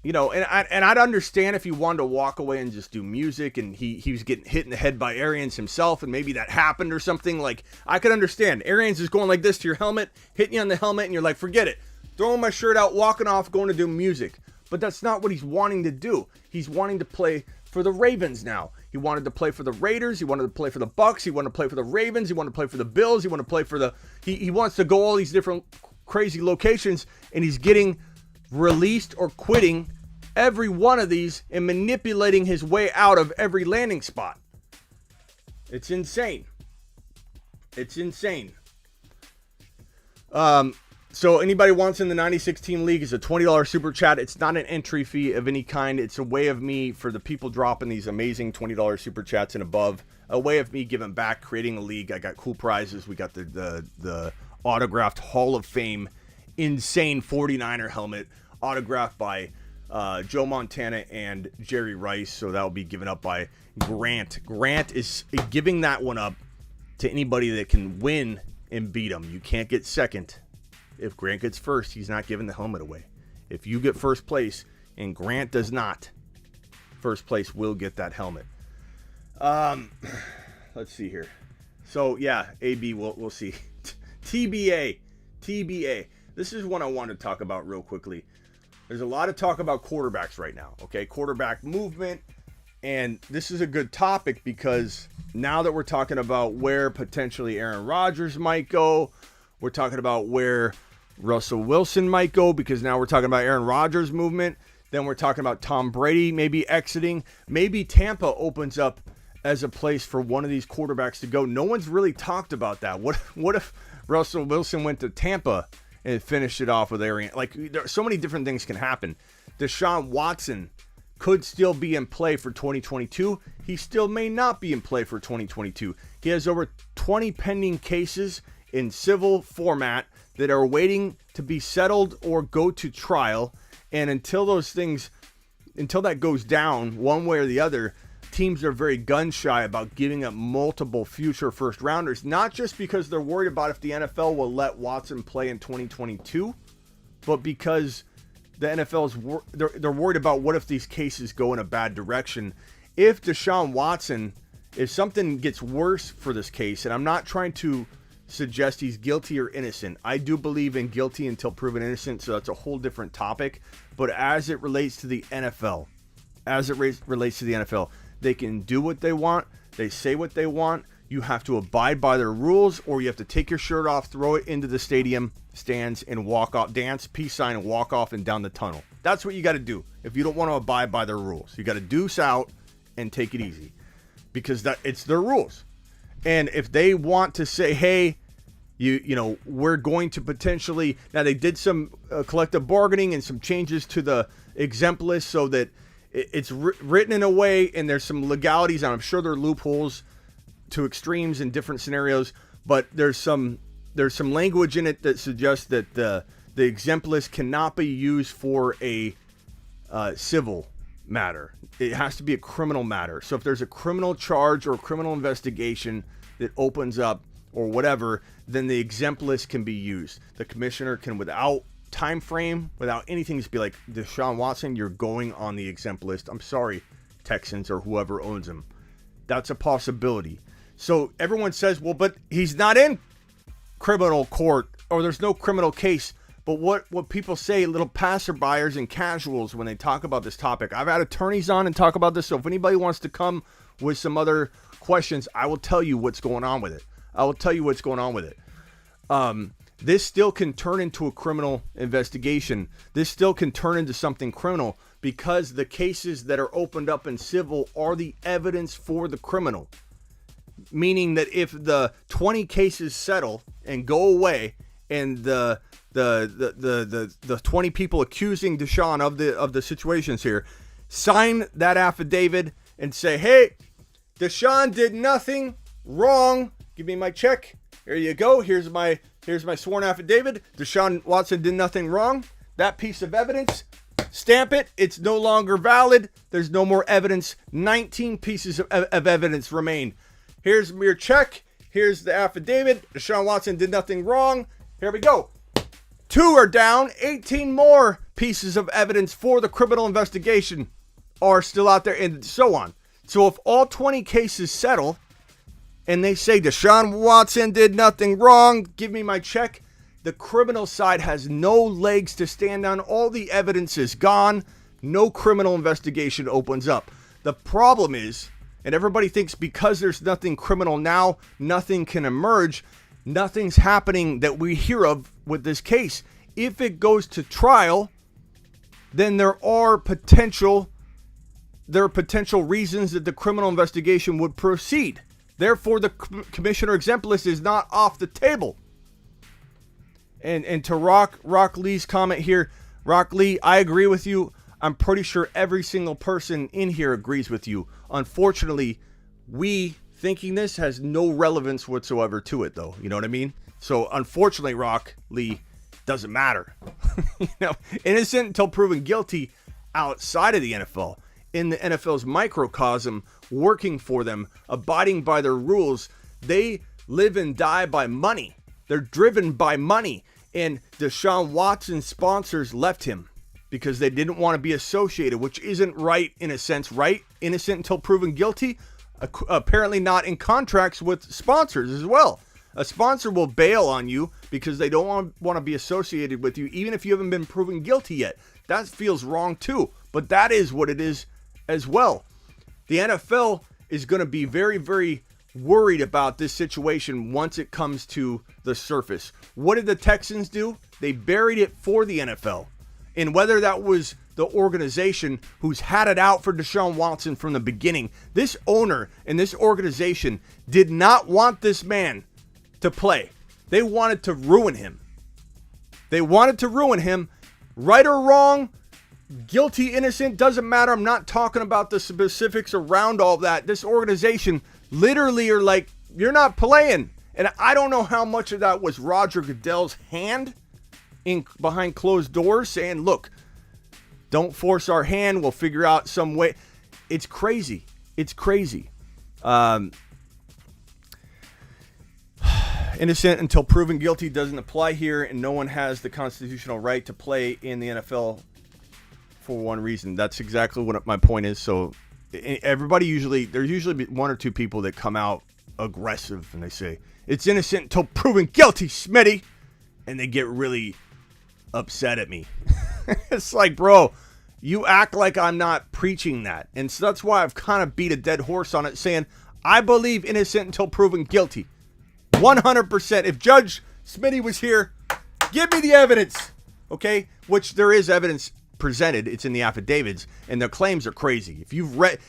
I'd understand if he wanted to walk away and just do music, and he was getting hit in the head by Arians himself, and maybe that happened or something. Like, I could understand. Arians is going like this to your helmet, hitting you on the helmet, and you're like, forget it. Throwing my shirt out, walking off, going to do music. But that's not what he's wanting to do. He's wanting to play for the Ravens now. He wanted to play for the Raiders. He wanted to play for the Bucks. He wanted to play for the Ravens. He wanted to play for the Bills. He wanted to play for the... He wants to go all these different crazy locations, and he's getting released or quitting every one of these and manipulating his way out of every landing spot. It's insane. So anybody wants in the 96-team league is a $20 super chat. It's not an entry fee of any kind. It's a way of me, for the people dropping these amazing $20 super chats and above, a way of me giving back, creating a league. I got cool prizes. We got the autographed Hall of Fame insane 49er helmet autographed by Joe Montana and Jerry Rice. So that will be given up by Grant. Grant is giving that one up to anybody that can win and beat him. You can't get second. If Grant gets first, he's not giving the helmet away. If you get first place and Grant does not, first place will get that helmet. Let's see here. So yeah, AB, we'll see. TBA. This is one I want to talk about real quickly. There's a lot of talk about quarterbacks right now, okay? Quarterback movement. And this is a good topic because now that we're talking about where potentially Aaron Rodgers might go, we're talking about where Russell Wilson might go, because now we're talking about Aaron Rodgers' movement. Then we're talking about Tom Brady maybe exiting. Maybe Tampa opens up as a place for one of these quarterbacks to go. No one's really talked about that. What if Russell Wilson went to Tampa and finished it off with Arian? Like, there, so many different things can happen. Deshaun Watson could still be in play for 2022. He still may not be in play for 2022. He has over 20 pending cases in civil format that are waiting to be settled or go to trial. And until that goes down one way or the other, teams are very gun shy about giving up multiple future first rounders, not just because they're worried about if the NFL will let Watson play in 2022, but because the NFL they're worried about what if these cases go in a bad direction. If Deshaun Watson, if something gets worse for this case, and I'm not trying to suggest he's guilty or innocent. I do believe in guilty until proven innocent, so that's a whole different topic. But as it relates to the NFL, they can do what they want. They say what they want. You have to abide by their rules, or you have to take your shirt off, throw it into the stadium stands, and walk off, dance, peace sign, and walk off and down the tunnel. That's what you got to do if you don't want to abide by their rules. You got to deuce out and take it easy, because it's their rules. And if they want to say, hey, you know, we're going to potentially, now they did some collective bargaining and some changes to the exempt list so that it's written in a way, and there's some legalities, and I'm sure there are loopholes to extremes in different scenarios, but there's some language in it that suggests that the exempt list cannot be used for a civil matter. It has to be a criminal matter. So if there's a criminal charge or a criminal investigation that opens up or whatever, then the exempt list can be used. The commissioner can, without time frame, without anything, just be like, Deshaun Watson, you're going on the exempt list. I'm sorry, Texans or whoever owns him. That's a possibility. So everyone says, well, but he's not in criminal court, or there's no criminal case. But what people say, little passerbyers and casuals, when they talk about this topic, I've had attorneys on and talk about this. So if anybody wants to come with some other questions, I will tell you what's going on with it. This still can turn into a criminal investigation. This still can turn into something criminal, because the cases that are opened up in civil are the evidence for the criminal. Meaning that if the 20 cases settle and go away, and the 20 people accusing Deshaun of the situations here sign that affidavit and say, hey, Deshaun did nothing wrong. Give me my check. Here you go. Here's my sworn affidavit. Deshaun Watson did nothing wrong. That piece of evidence, stamp it. It's no longer valid. There's no more evidence. 19 pieces of evidence remain. Here's your check. Here's the affidavit. Deshaun Watson did nothing wrong. Here we go. 2 are down. 18 more pieces of evidence for the criminal investigation are still out there, and so on. So if all 20 cases settle and they say Deshaun Watson did nothing wrong, give me my check, the criminal side has no legs to stand on. All the evidence is gone. No criminal investigation opens up. The problem is, and everybody thinks because there's nothing criminal now, nothing can emerge. Nothing's happening that we hear of with this case. If it goes to trial, then there are potential reasons that the criminal investigation would proceed. Therefore, the commissioner exempt list is not off the table. And to Rock Lee's comment here, Rock Lee, I agree with you. I'm pretty sure every single person in here agrees with you. Unfortunately, we thinking this has no relevance whatsoever to it, though. You know what I mean? So, unfortunately, Rock Lee, doesn't matter. You know, innocent until proven guilty outside of the NFL. In the NFL's microcosm, working for them, abiding by their rules, they live and die by money. They're driven by money. And Deshaun Watson's sponsors left him because they didn't want to be associated, which isn't right in a sense, right? Innocent until proven guilty. Apparently not in contracts with sponsors as well. A sponsor will bail on you because they don't want to be associated with you, even if you haven't been proven guilty yet. That feels wrong too, but that is what it is as well. The NFL is going to be very, very worried about this situation once it comes to the surface. What did the Texans do? They buried it for the NFL. And whether that was the organization who's had it out for Deshaun Watson from the beginning, this owner and this organization did not want this man to play. They wanted to ruin him. Right or wrong, guilty, innocent, doesn't matter. I'm not talking about the specifics around all that. This organization literally are like, you're not playing. And I don't know how much of that was Roger Goodell's hand behind closed doors saying, look, don't force our hand. We'll figure out some way. It's crazy. Innocent until proven guilty doesn't apply here, and no one has the constitutional right to play in the NFL for one reason. That's exactly what my point is. So there's usually one or two people that come out aggressive and they say, it's innocent until proven guilty, Smitty. And they get really upset at me. It's like, bro, you act like I'm not preaching that. And so that's why I've kind of beat a dead horse on it, saying I believe innocent until proven guilty. 100%. If Judge Smitty was here, give me the evidence. Okay? Which there is evidence presented. It's in the affidavits, and their claims are crazy. If you've read,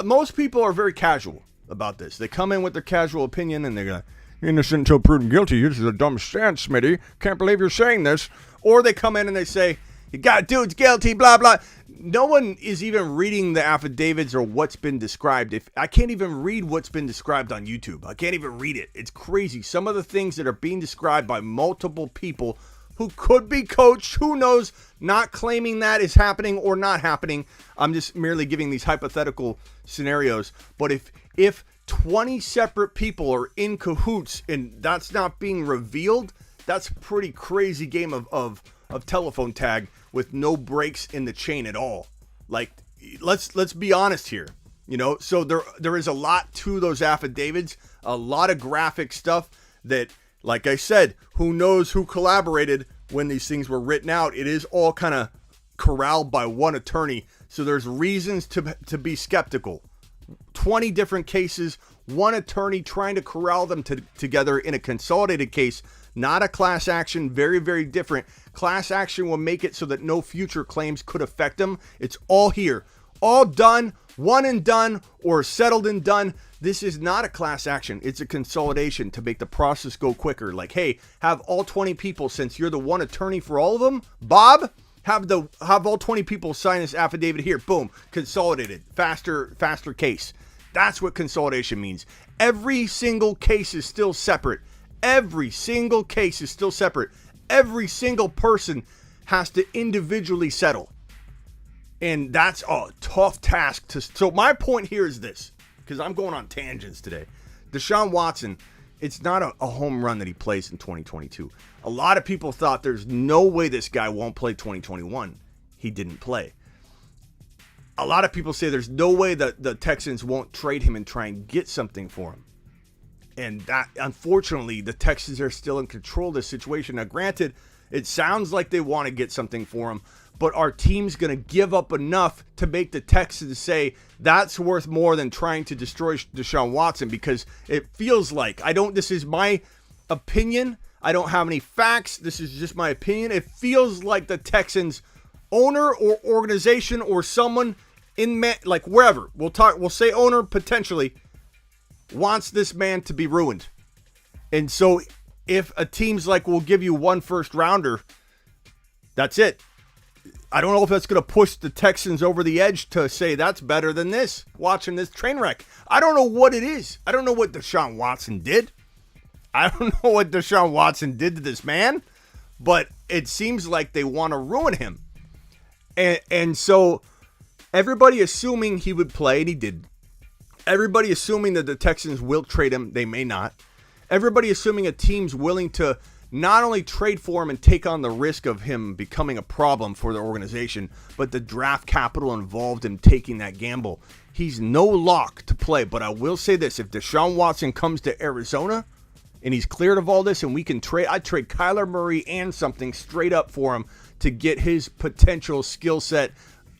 most people are very casual about this. They come in with their casual opinion, and they're going, innocent until proven guilty. This is a dumb stance, Smitty. Can't believe you're saying this. Or they come in and they say, you got dude's guilty, blah, blah. No one is even reading the affidavits or what's been described. If I can't even read what's been described on YouTube. I can't even read it. It's crazy. Some of the things that are being described by multiple people who could be coached, who knows, not claiming that is happening or not happening. I'm just merely giving these hypothetical scenarios. But if 20 separate people are in cahoots and that's not being revealed, that's a pretty crazy game of telephone tag with no breaks in the chain at all. Like, let's be honest here. You know, so there is a lot to those affidavits, a lot of graphic stuff that, like I said, who knows who collaborated when these things were written out. It is all kind of corralled by one attorney. So there's reasons to be skeptical. 20 different cases, one attorney trying to corral them together in a consolidated case, not a class action, very, very different. Class action will make it so that no future claims could affect them. It's all here, all done, one and done, or settled and done. This is not a class action. It's a consolidation to make the process go quicker. Like, hey, have all 20 people, since you're the one attorney for all of them, Bob, have all 20 people sign this affidavit here. Boom, consolidated, faster case. That's what consolidation means. Every single case is still separate. Every single case is still separate. Every single person has to individually settle. And that's a tough task to. So my point here is this, because I'm going on tangents today. Deshaun Watson, it's not a home run that he plays in 2022. A lot of people thought there's no way this guy won't play 2021. He didn't play. A lot of people say there's no way that the Texans won't trade him and try and get something for him. And that, unfortunately, the Texans are still in control of this situation. Now, granted, it sounds like they want to get something for him, but our team's going to give up enough to make the Texans say that's worth more than trying to destroy Deshaun Watson, because it feels like, this is my opinion. I don't have any facts. This is just my opinion. It feels like the Texans owner or organization or someone like wherever, we'll say owner potentially, wants this man to be ruined. And so if a team's like, we'll give you one first rounder, that's it. I don't know if that's going to push the Texans over the edge to say that's better than this, watching this train wreck. I don't know what it is. I don't know what Deshaun Watson did. I don't know what Deshaun Watson did to this man, but it seems like they want to ruin him. And so everybody assuming he would play, and he did. Everybody assuming that the Texans will trade him, they may not. Everybody assuming a team's willing to not only trade for him and take on the risk of him becoming a problem for the organization, but the draft capital involved in taking that gamble. He's no lock to play, but I will say this. If Deshaun Watson comes to Arizona and he's cleared of all this and we can trade, I'd trade Kyler Murray and something straight up for him to get his potential skill set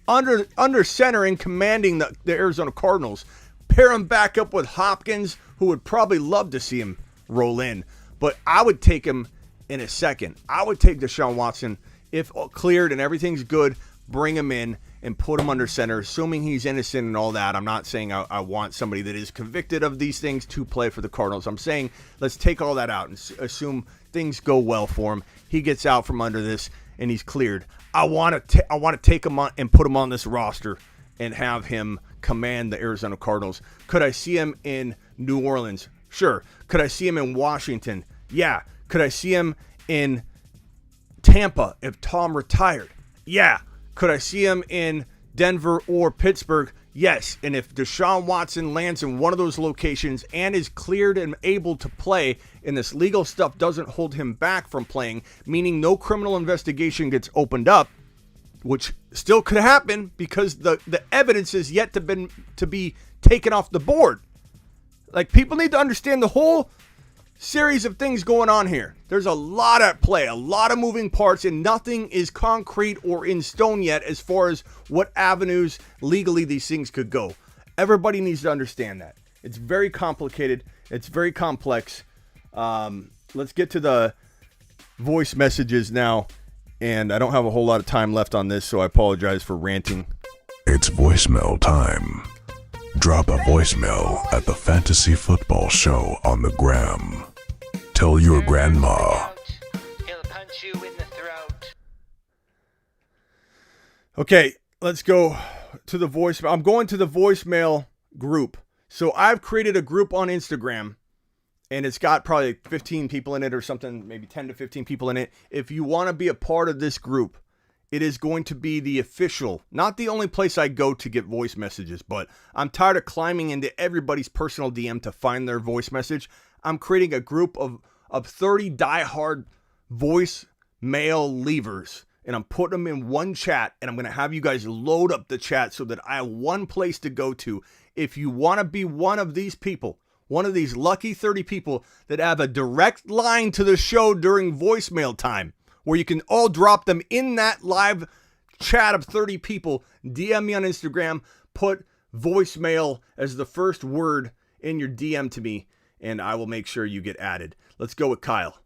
under center and commanding the Arizona Cardinals. Pair him back up with Hopkins, who would probably love to see him roll in. But I would take him in a second. I would take Deshaun Watson, if cleared and everything's good, bring him in and put him under center, assuming he's innocent and all that. I'm not saying I want somebody that is convicted of these things to play for the Cardinals. I'm saying let's take all that out and assume things go well for him. He gets out from under this and he's cleared. I want to take him on and put him on this roster and have him command the Arizona Cardinals. Could I see him in New Orleans? Sure. Could I see him in Washington? Yeah. Could I see him in Tampa if Tom retired? Yeah. Could I see him in Denver or Pittsburgh? Yes. And if Deshaun Watson lands in one of those locations and is cleared and able to play, and this legal stuff doesn't hold him back from playing, meaning no criminal investigation gets opened up, which still could happen because the evidence is yet to be taken off the board. Like, people need to understand the whole series of things going on here. There's a lot at play, a lot of moving parts, and nothing is concrete or in stone yet as far as what avenues legally these things could go. Everybody needs to understand that. It's very complicated. It's very complex. Let's get to the voice messages now. And I don't have a whole lot of time left on this, so I apologize for ranting. It's voicemail time. Drop a voicemail at the Fantasy Football Show on the gram. Tell your grandma. He'll punch you in the throat. Okay, let's go to the voicemail. I'm going to the voicemail group. So I've created a group on Instagram, and it's got probably 15 people in it or something, maybe 10 to 15 people in it. If you want to be a part of this group, it is going to be the official, not the only place I go to get voice messages, but I'm tired of climbing into everybody's personal DM to find their voice message. I'm creating a group of 30 diehard voice mail leavers, and I'm putting them in one chat, and I'm going to have you guys load up the chat so that I have one place to go to. If you want to be one of these people, one of these lucky 30 people that have a direct line to the show during voicemail time, where you can all drop them in that live chat of 30 people, DM me on Instagram, put voicemail as the first word in your DM to me, and I will make sure you get added. Let's go with Kyle.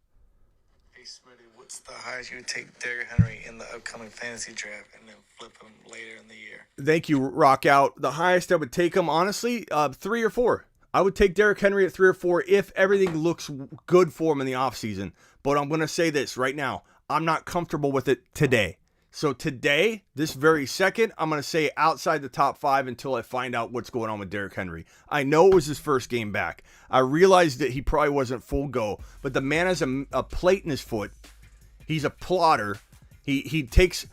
Hey, Smitty, what's the highest you would take Derrick Henry in the upcoming fantasy draft and then flip him later in the year? Thank you, Rock Out. The highest I would take him, honestly, 3 or 4. I would take Derrick Henry at 3 or 4 if everything looks good for him in the offseason. But I'm going to say this right now. I'm not comfortable with it today. So today, this very second, I'm going to say outside the top 5 until I find out what's going on with Derrick Henry. I know it was his first game back. I realized that he probably wasn't full go. But the man has a plate in his foot. He's a plotter. He takes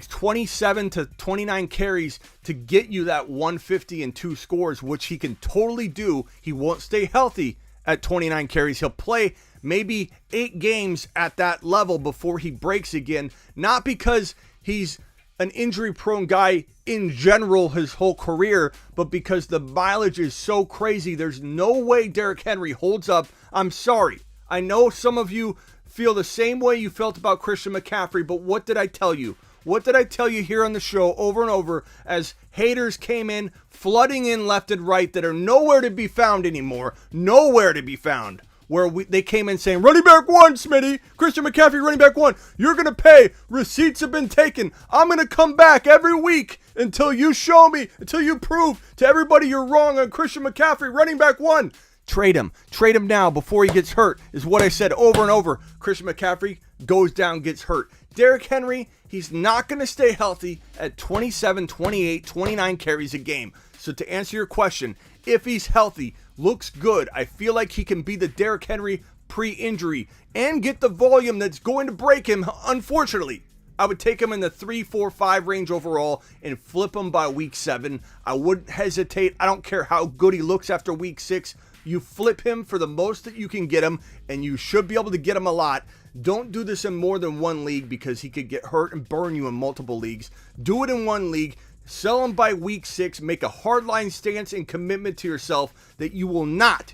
27 to 29 carries to get you that 150 and 2 scores, which he can totally do. He won't stay healthy at 29 carries. He'll play maybe 8 games at that level before he breaks again. Not because he's an injury-prone guy in general his whole career, but because the mileage is so crazy. There's no way Derrick Henry holds up. I'm sorry. I know some of you feel the same way you felt about Christian McCaffrey, but what did I tell you? What did I tell you here on the show over and over as haters came in, flooding in left and right that are nowhere to be found anymore? Nowhere to be found. Where they came in saying, running back 1, Smitty. Christian McCaffrey, running back 1. You're going to pay. Receipts have been taken. I'm going to come back every week until you show me, until you prove to everybody you're wrong on Christian McCaffrey, running back 1. Trade him. Trade him now before he gets hurt is what I said over and over. Christian McCaffrey goes down, gets hurt. Derrick Henry, he's not going to stay healthy at 27, 28, 29 carries a game. So to answer your question, if he's healthy, looks good, I feel like he can be the Derrick Henry pre-injury and get the volume that's going to break him, unfortunately. I would take him in the 3, 4, 5 range overall and flip him by week 7. I wouldn't hesitate. I don't care how good he looks after week 6. You flip him for the most that you can get him, and you should be able to get him a lot. Don't do this in more than one league because he could get hurt and burn you in multiple leagues. Do it in one league. Sell him by week 6. Make a hardline stance and commitment to yourself that you will not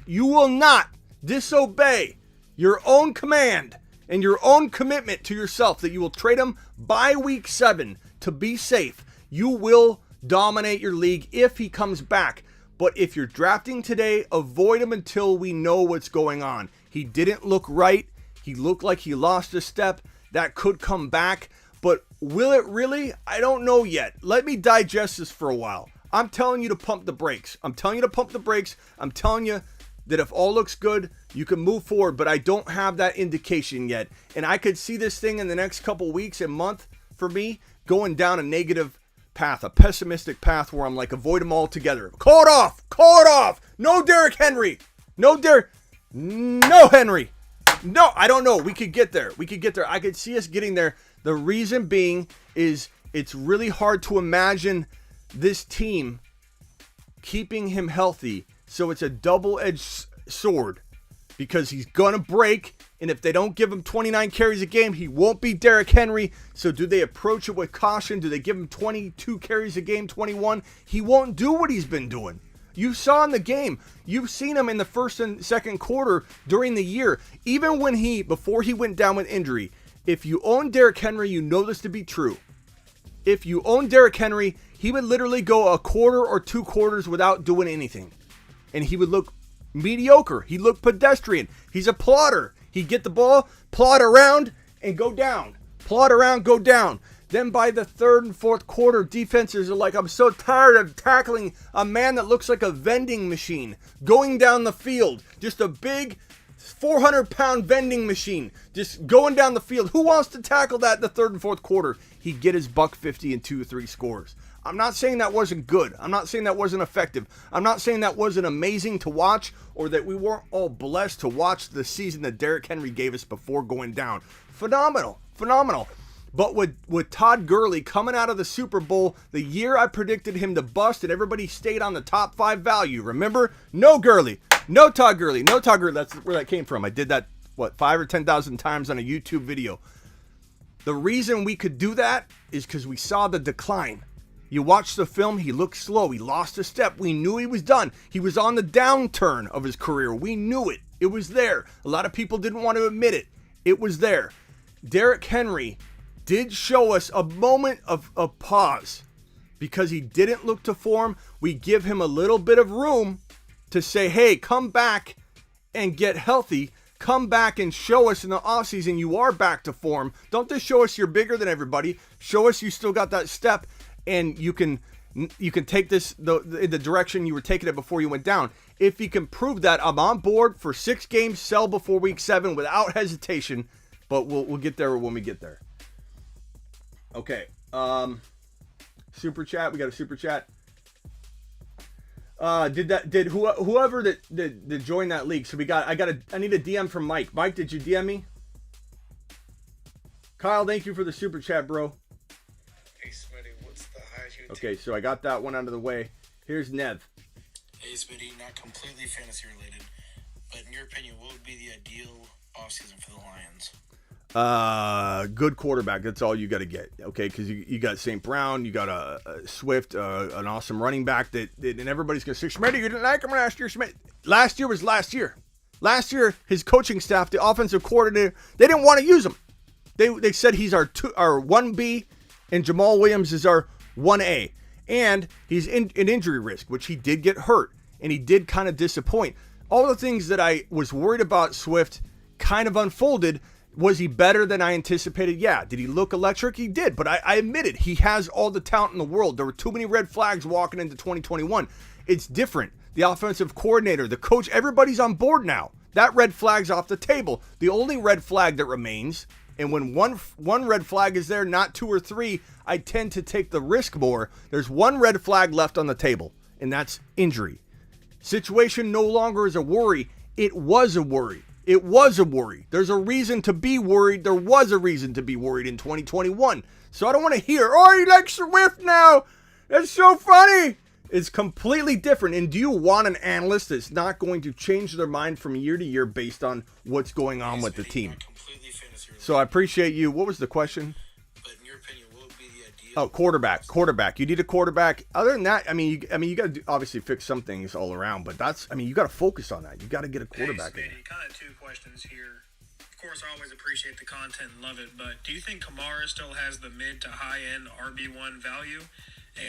disobey your own command and your own commitment to yourself that you will trade him by week 7 to be safe. You will dominate your league if he comes back. But if you're drafting today, avoid him until we know what's going on. He didn't look right. He looked like he lost a step. That could come back. But will it really? I don't know yet. Let me digest this for a while. I'm telling you to pump the brakes. I'm telling you that if all looks good, you can move forward. But I don't have that indication yet. And I could see this thing in the next couple weeks and month for me going down a negative path, a pessimistic path where I'm like, avoid them all together. Call it off. No Derrick Henry. No Henry. No, I don't know. We could get there. I could see us getting there. The reason being is it's really hard to imagine this team keeping him healthy. So it's a double-edged sword because he's going to break. And if they don't give him 29 carries a game, he won't be Derrick Henry. So do they approach it with caution? Do they give him 22 carries a game, 21? He won't do what he's been doing. You saw in the game. You've seen him in the first and second quarter during the year. Even before he went down with injury. If you own Derrick Henry, you know this to be true. If you own Derrick Henry, he would literally go a quarter or 2 quarters without doing anything. and he would look mediocre. He looked pedestrian. He's a plotter. He'd get the ball, plod around, and go down. Plod around, go down. Then by the third and fourth quarter, defenses are like, I'm so tired of tackling a man that looks like a vending machine going down the field. Just a big 400-pound vending machine just going down the field. Who wants to tackle that in the third and fourth quarter? He'd get his $150 and 2 or 3 scores. I'm not saying that wasn't good. I'm not saying that wasn't effective. I'm not saying that wasn't amazing to watch or that we weren't all blessed to watch the season that Derrick Henry gave us before going down. Phenomenal. But with Todd Gurley coming out of the Super Bowl, the year I predicted him to bust and everybody stayed on the top 5 value, remember? No Gurley. No Todd Gurley. No Todd Gurley. That's where that came from. I did that, 5 or 10,000 times on a YouTube video. The reason we could do that is because we saw the decline. You watch the film, he looked slow. He lost a step. We knew he was done. He was on the downturn of his career. We knew it. It was there. A lot of people didn't want to admit it. It was there. Derrick Henry did show us a moment of pause because he didn't look to form. We give him a little bit of room to say, hey, come back and get healthy. Come back and show us in the offseason you are back to form. Don't just show us you're bigger than everybody. Show us you still got that step and you can take this in the direction you were taking it before you went down. If he can prove that, I'm on board for 6 games, sell before week 7 without hesitation. But we'll get there when we get there. Okay. Super chat. We got a super chat. Whoever that joined that league? So I need a DM from Mike. Mike, did you DM me? Kyle, thank you for the super chat, bro. Hey, Smitty, what's the highest you Okay, so I got that one out of the way. Here's Nev. Hey, Smitty, not completely fantasy related, but in your opinion, what would be the ideal offseason for the Lions? Good quarterback. That's all you got to get. Okay, because you got St. Brown, you got a Swift, an awesome running back and everybody's gonna say, Schmidt, you didn't like him last year. Schmidt, last year was last year. Last year, his coaching staff, the offensive coordinator, they didn't want to use him. They said he's our 1B, and Jamal Williams is our 1A, and he's in an injury risk, which he did get hurt, and he did kind of disappoint. All the things that I was worried about Swift kind of unfolded. Was he better than I anticipated? Yeah. Did he look electric? He did. But I admit it. He has all the talent in the world. There were too many red flags walking into 2021. It's different. The offensive coordinator, the coach, everybody's on board now. That red flag's off the table. The only red flag that remains, and when one red flag is there, not 2 or 3, I tend to take the risk more. There's one red flag left on the table, and that's injury. Situation no longer is a worry. It was a worry. It was a worry. There's a reason to be worried. There was a reason to be worried in 2021. So I don't want to hear, oh, he likes Swift now. That's so funny. It's completely different. And do you want an analyst that's not going to change their mind from year to year based on what's going on with the team? So I appreciate you. What was the question? But in your opinion, what would be the ideal? Oh, quarterback. You need a quarterback. Other than that, you got to obviously fix some things all around, but you got to focus on that. You got to get a quarterback in. Kind of 2 questions here. Of course, I always appreciate the content and love it, but do you think Kamara still has the mid to high end RB1 value?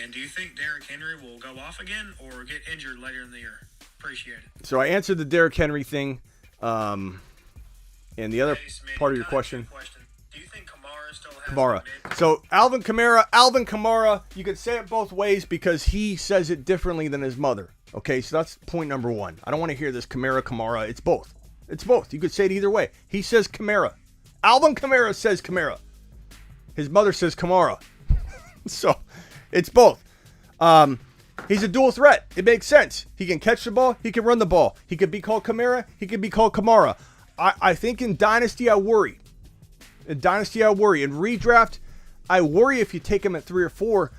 And do you think Derrick Henry will go off again or get injured later in the year? Appreciate it. So I answered the Derrick Henry thing. And the other part of your question. Do you think Kamara still has Kamara. So Alvin Kamara, you could say it both ways because he says it differently than his mother. Okay, so that's point number 1. I don't want to hear this Kamara. It's both. It's both. You could say it either way. He says Kamara. Alvin Kamara says Kamara. His mother says Kamara. So it's both. He's a dual threat. It makes sense. He can catch the ball. He can run the ball. He could be called Kamara. He could be called Kamara. I think in Dynasty, I worry. In redraft, I worry if you take him at 3 or 4.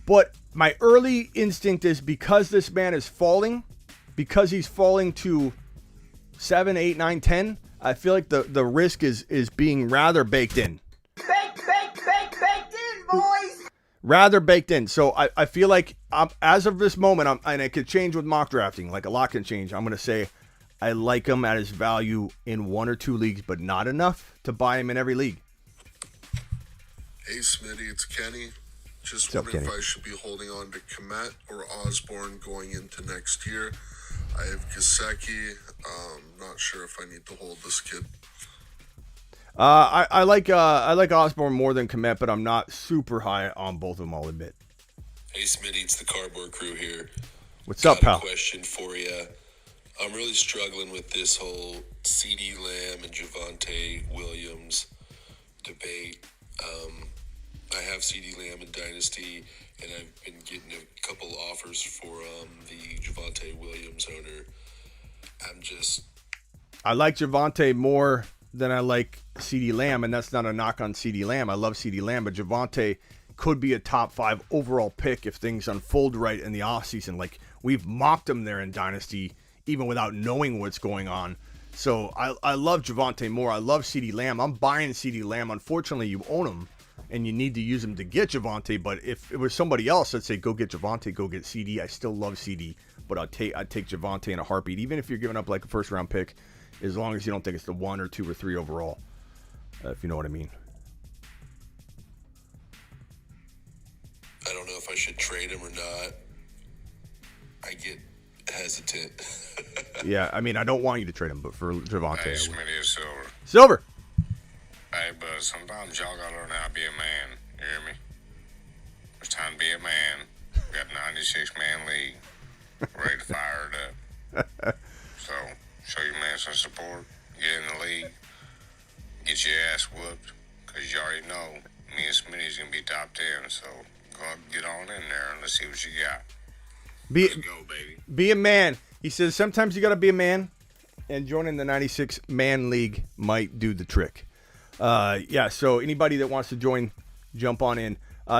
But my early instinct is because this man is falling, because he's falling to 7, 8, 9, 10, I feel like the risk is being rather baked in. Baked in, boys! Rather baked in. So I feel like as of this moment, and it could change with mock drafting, like a lot can change, I'm going to say I like him at his value in 1 or 2 leagues, but not enough to buy him in every league. Hey, Smitty, it's Kenny. Just What's up, wondering Kenny? if I should be holding on to Komet or Osborne going into next year. I have Gesicki. Not sure if I need to hold this kid. I like Osborne more than Kmet, but I'm not super high on both of them, I'll admit. Hey, Smitty, it's the Cardboard Crew here. What's up, pal? Got a question for you. I'm really struggling with this whole CeeDee Lamb and Javonte Williams debate. I have CeeDee Lamb in Dynasty, and I've been getting a couple offers for the Javonte Williams owner. I like Javonte more than I like CeeDee Lamb, and that's not a knock on CeeDee Lamb. I love CeeDee Lamb, but Javonte could be a top 5 overall pick if things unfold right in the offseason. Like, we've mocked him there in Dynasty even without knowing what's going on. So I love Javonte more. I love CeeDee Lamb. I'm buying CeeDee Lamb. Unfortunately, you own him, and you need to use him to get Javonte. But if it was somebody else, I'd say go get Javonte, go get CeeDee. I still love CeeDee, but I'd take Javonte in a heartbeat, even if you're giving up like a first-round pick, as long as you don't think it's the 1 or 2 or 3 overall, if you know what I mean. I don't know if I should trade him or not. I get hesitant. Yeah, I mean, I don't want you to trade him, but for Javonte. Hey, Smitty is Silver. Silver! Hey, but sometimes y'all gotta learn how to be a man. You hear me? It's time to be a man. We got a 96-man league. Ready to fire it up. So, show your man some support. Get in the league. Get your ass whooped. Because you already know me and Smitty's going to be top 10. So, go up, get on in there, and let's see what you got. Let's go, baby. Be a man. He says sometimes you got to be a man, and joining the 96-man league might do the trick. Yeah, so anybody that wants to join, jump on in.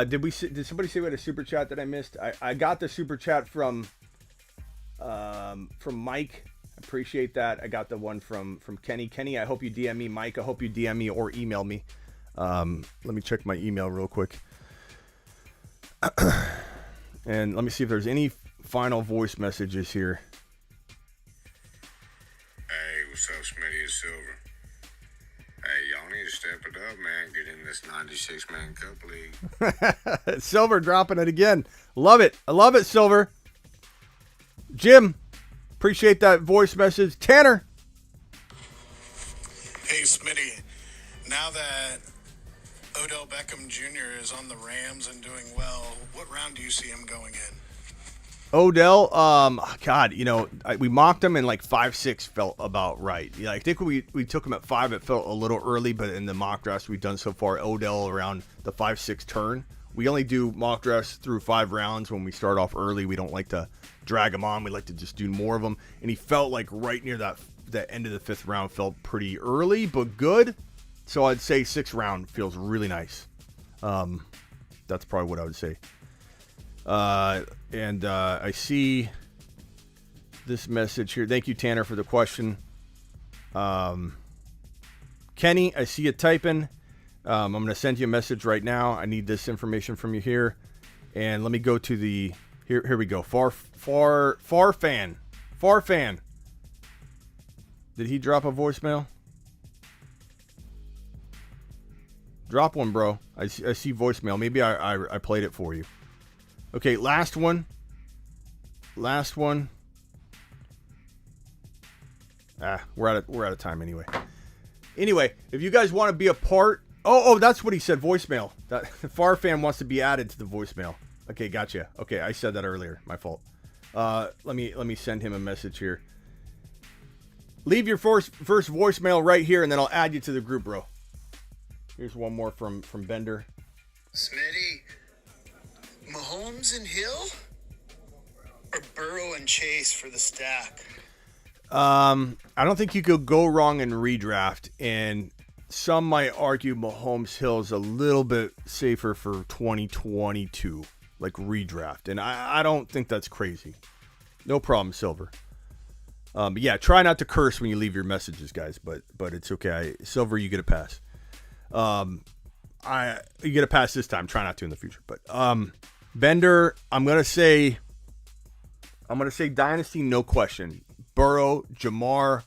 Did somebody say we had a super chat that I missed? I got the super chat from Mike. Appreciate that. I got the one from Kenny. Kenny, I hope you DM me. Mike, I hope you DM me or email me. Let me check my email real quick. And let me see if there's any final voice messages here. Hey, what's up, Smitty is Silver? Hey, y'all need to step it up, man. Get in this 96-man cup league. Silver dropping it again. Love it. I love it, Silver. Jim, appreciate that voice message. Tanner. Hey, Smitty. Now that Odell Beckham Jr. is on the Rams and doing well, what round do you see him going in? Odell, God, we mocked him, and like 5-6 felt about right. Yeah, I think we took him at 5. It felt a little early, but in the mock drafts we've done so far, Odell around the 5-6 turn. We only do mock drafts through 5 rounds when we start off early. We don't like to drag him on. We like to just do more of them. And he felt like right near that end of the 5th round felt pretty early, but good. So I'd say 6th round feels really nice. That's probably what I would say. And I see this message here. Thank you, Tanner, for the question. Kenny, I see you typing. I'm going to send you a message right now. I need this information from you here. And let me go to the... Here we go. Far fan. Did he drop a voicemail? Drop one, bro. I see voicemail. Maybe I played it for you. Okay, last one. We're out of time anyway. Anyway, if you guys want to be a part... Oh, that's what he said, voicemail. That Far fan wants to be added to the voicemail. Okay, gotcha. Okay, I said that earlier. My fault. Let me send him a message here. Leave your first voicemail right here, and then I'll add you to the group, bro. Here's one more from Bender. Smitty, Mahomes and Hill? Or Burrow and Chase for the stack? I don't think you could go wrong in redraft, and some might argue Mahomes Hill's a little bit safer for 2022, like redraft, and I don't think that's crazy. No problem, Silver. But yeah, try not to curse when you leave your messages, guys. But it's okay. Silver, you get a pass. You get a pass this time. Try not to in the future. But Bender, I'm gonna say Dynasty, no question. Burrow, Jamar,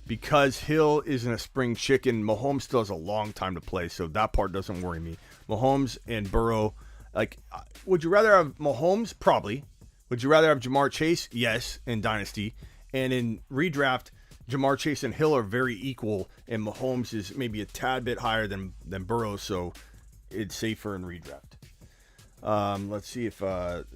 because Hill isn't a spring chicken. Mahomes still has a long time to play, so that part doesn't worry me. Mahomes and Burrow, like, would you rather have Mahomes? Probably. Would you rather have Jamar Chase? Yes, in Dynasty. And in redraft, Jamar Chase and Hill are very equal, and Mahomes is maybe a tad bit higher than Burrow, so it's safer in redraft. Let's see if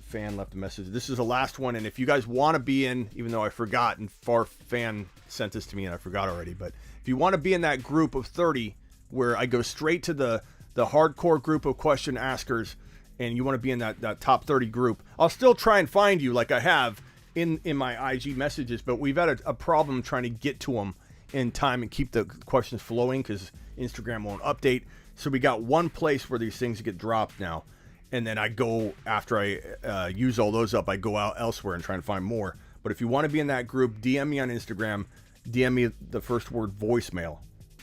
fan left a message. This is the last one, and if you guys want to be in, even though I forgot, and Far Fan sent this to me and I forgot already, but if you want to be in that group of 30 where I go straight to the hardcore group of question askers, and you want to be in that top 30 group, I'll still try and find you like I have in my IG messages, but we've had a problem trying to get to them in time and keep the questions flowing because Instagram won't update. So we got one place where these things get dropped now. And then I go, after I use all those up, I go out elsewhere and try and find more. But if you want to be in that group, DM me on Instagram, DM me the first word voicemail,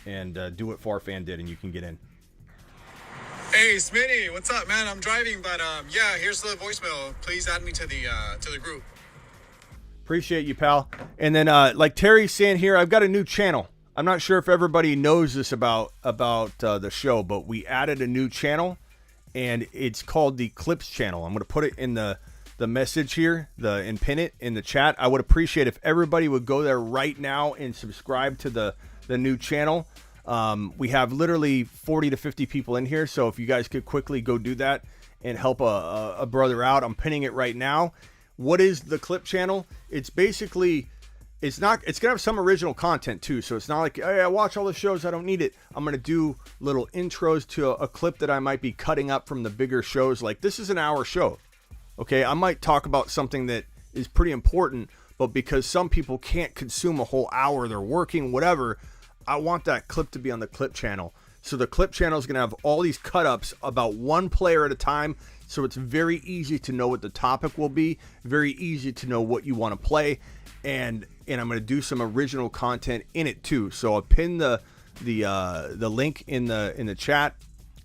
and do what Farfan did, and you can get in. Hey, Smitty, what's up, man? I'm driving, but yeah, here's the voicemail. Please add me to the group. Appreciate you, pal. And then, like Terry's saying here, I've got a new channel. I'm not sure if everybody knows this about the show, but we added a new channel. And it's called the Clips channel. I'm going to put it in the message here, and pin it in the chat. I would appreciate if everybody would go there right now and subscribe to the new channel. We have literally 40 to 50 people in here, so if you guys could quickly go do that and help a brother out, I'm pinning it right now. What is the Clip channel? It's basically... It's going to have some original content too. So it's not like, hey, I watch all the shows, I don't need it. I'm going to do little intros to a clip that I might be cutting up from the bigger shows. Like, this is an hour show. Okay. I might talk about something that is pretty important, but because some people can't consume a whole hour, they're working, whatever, I want that clip to be on the Clip channel. So the Clip channel is going to have all these cut ups about one player at a time. So it's very easy to know what the topic will be, very easy to know what you want to play. And I'm going to do some original content in it too. So I'll pin the link in the chat.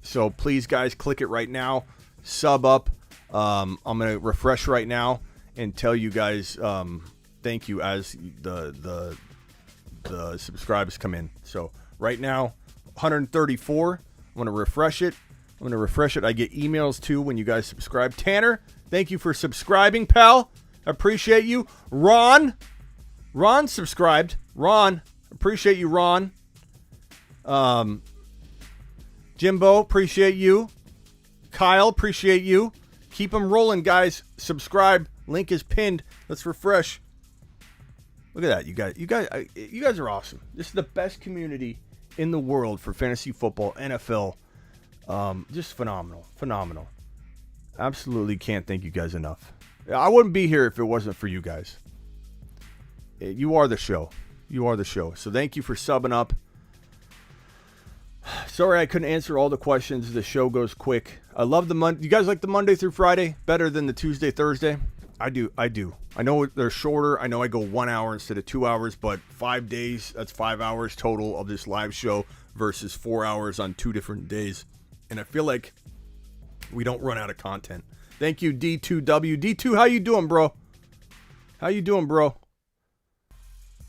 So please, guys, click it right now. Sub up. I'm going to refresh right now and tell you guys thank you as the subscribers come in. So right now, 134. I'm going to refresh it. I get emails too when you guys subscribe. Tanner, thank you for subscribing, pal. Appreciate you. Ron subscribed. Ron, appreciate you, Ron. Jimbo, appreciate you. Kyle, appreciate you. Keep them rolling, guys. Subscribe. Link is pinned. Let's refresh. Look at that, you guys are awesome. This is the best community in the world for fantasy football, NFL. Just phenomenal. Absolutely can't thank you guys enough. I wouldn't be here if it wasn't for you guys. You are the show. So thank you for subbing up. Sorry I couldn't answer all the questions. The show goes quick. I love the Monday. You guys like the Monday through Friday better than the Tuesday, Thursday? I do. I know they're shorter. I know I go 1 hour instead of 2 hours, but 5 days, that's 5 hours total of this live show versus 4 hours on 2 different days. And I feel like we don't run out of content. Thank you, D2W. D2, how you doing, bro?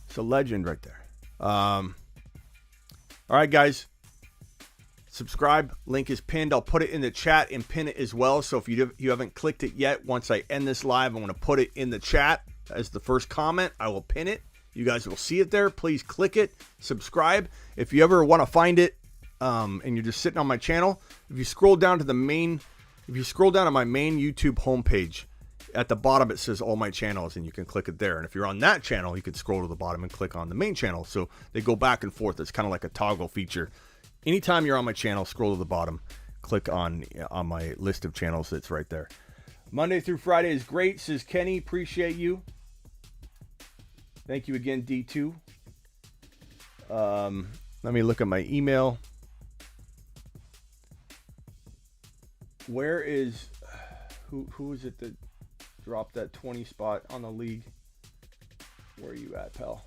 It's a legend right there. All right, guys. Subscribe. Link is pinned. I'll put it in the chat and pin it as well. So if you haven't clicked it yet, once I end this live, I'm going to put it in the chat as the first comment. I will pin it. You guys will see it there. Please click it. Subscribe. If you ever want to find it and you're just sitting on my channel, if you scroll down to my main YouTube homepage, at the bottom it says all my channels, and you can click it there. And if you're on that channel, you can scroll to the bottom and click on the main channel. So they go back and forth. It's kind of like a toggle feature. Anytime you're on my channel, scroll to the bottom, click on my list of channels that's right there. Monday through Friday is great, says Kenny. Appreciate you. Thank you again, D2. Let me look at my email. Where is... Who is it that dropped that 20 spot on the league? Where are you at, pal?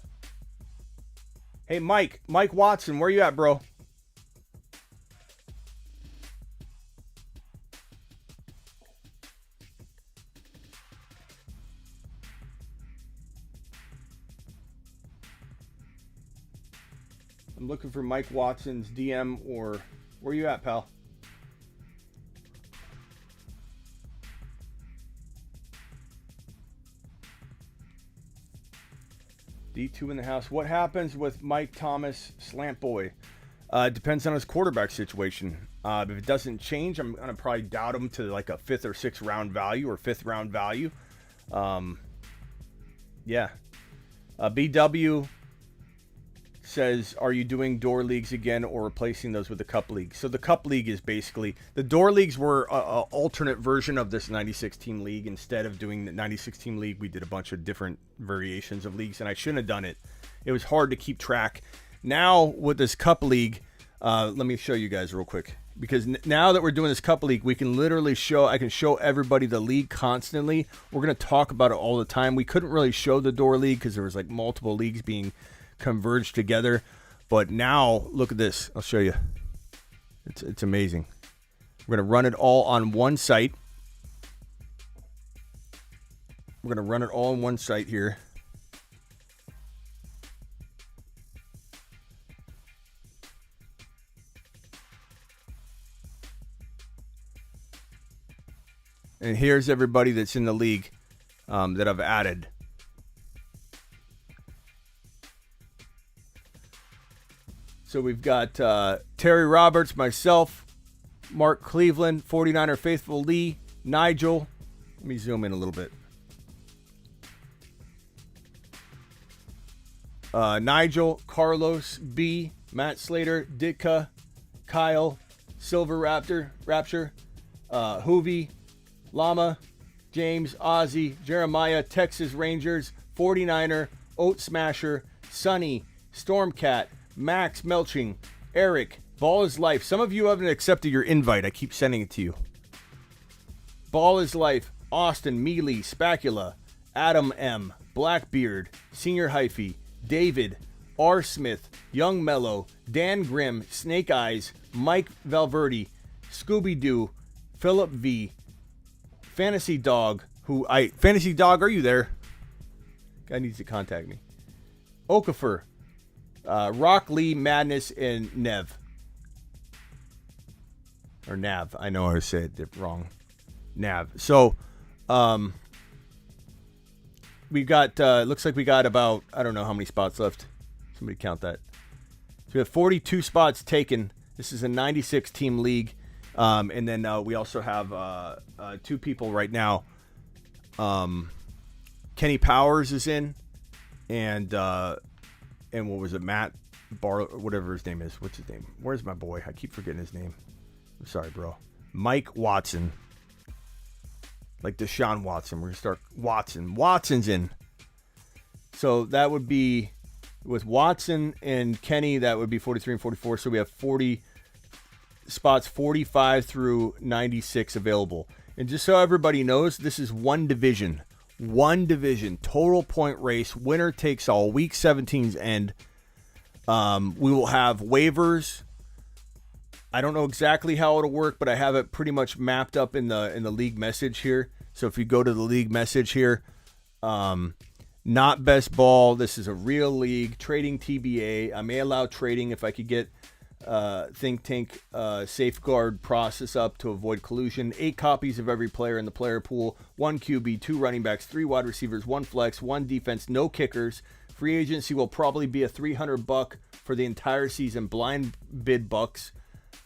Hey, Mike Watson, where you at, bro? I'm looking for Mike Watson's DM, or where you at, pal? D2 in the house. What happens with Mike Thomas, Slant Boy? Depends on his quarterback situation. If it doesn't change, I'm going to probably doubt him to like a 5th or 6th round value or 5th round value. Yeah. BW says, are you doing door leagues again or replacing those with the cup league? So the cup league is basically, the door leagues were an alternate version of this 96 team league. Instead of doing the 96 team league, we did a bunch of different variations of leagues, and I shouldn't have done it. It was hard to keep track. Now with this cup league, let me show you guys real quick, because now that we're doing this cup league, we can literally I can show everybody the league constantly. We're going to talk about it all the time. We couldn't really show the door league because there was like multiple leagues being converged together, but now look at this. I'll show you. It's amazing. We're going to run it all on one site. We're going to run it all on one site here. And here's everybody that's in the league that I've added. So we've got Terry Roberts, myself, Mark Cleveland, 49er Faithful Lee, Nigel. Let me zoom in a little bit. Nigel, Carlos, B, Matt Slater, Ditka, Kyle, Silver Rapture, Hoovy, Llama, James, Ozzy, Jeremiah, Texas Rangers, 49er, Oat Smasher, Sonny, Stormcat, Max Melching, Eric, Ball is Life. Some of you haven't accepted your invite. I keep sending it to you. Ball is Life, Austin, Mealy, Spacula, Adam M, Blackbeard, Senior Hyphy, David, R. Smith, Young Mellow, Dan Grimm, Snake Eyes, Mike Valverde, Scooby-Doo, Philip V, Fantasy Dog, Fantasy Dog, are you there? Guy needs to contact me. Okafor, Rock Lee, Madness, and Nev. Or Nav. I know I said it wrong. Nav. So, we got, looks like we got about, I don't know how many spots left. Somebody count that. So we have 42 spots taken. This is a 96 team league. And then we also have 2 people right now. Kenny Powers is in, and what was it, Matt whatever his name is. What's his name? Where's my boy? I keep forgetting his name. I'm sorry, bro. Mike Watson. Like Deshaun Watson. We're going to start Watson. Watson's in. So that would be, with Watson and Kenny, that would be 43 and 44. So we have 40 spots, 45 through 96 available. And just so everybody knows, this is one division. One division. Total point race. Winner takes all. Week 17's end. We will have waivers. I don't know exactly how it'll work, but I have it pretty much mapped up in the league message here. So if you go to the league message here, not best ball. This is a real league. Trading TBA. I may allow trading if I could get Think Tank safeguard process up to avoid collusion. 8 copies of every player in the player pool. 1 QB, 2 running backs, 3 wide receivers, 1 flex, 1 defense, no kickers. Free agency will probably be a $300 for the entire season. Blind bid bucks.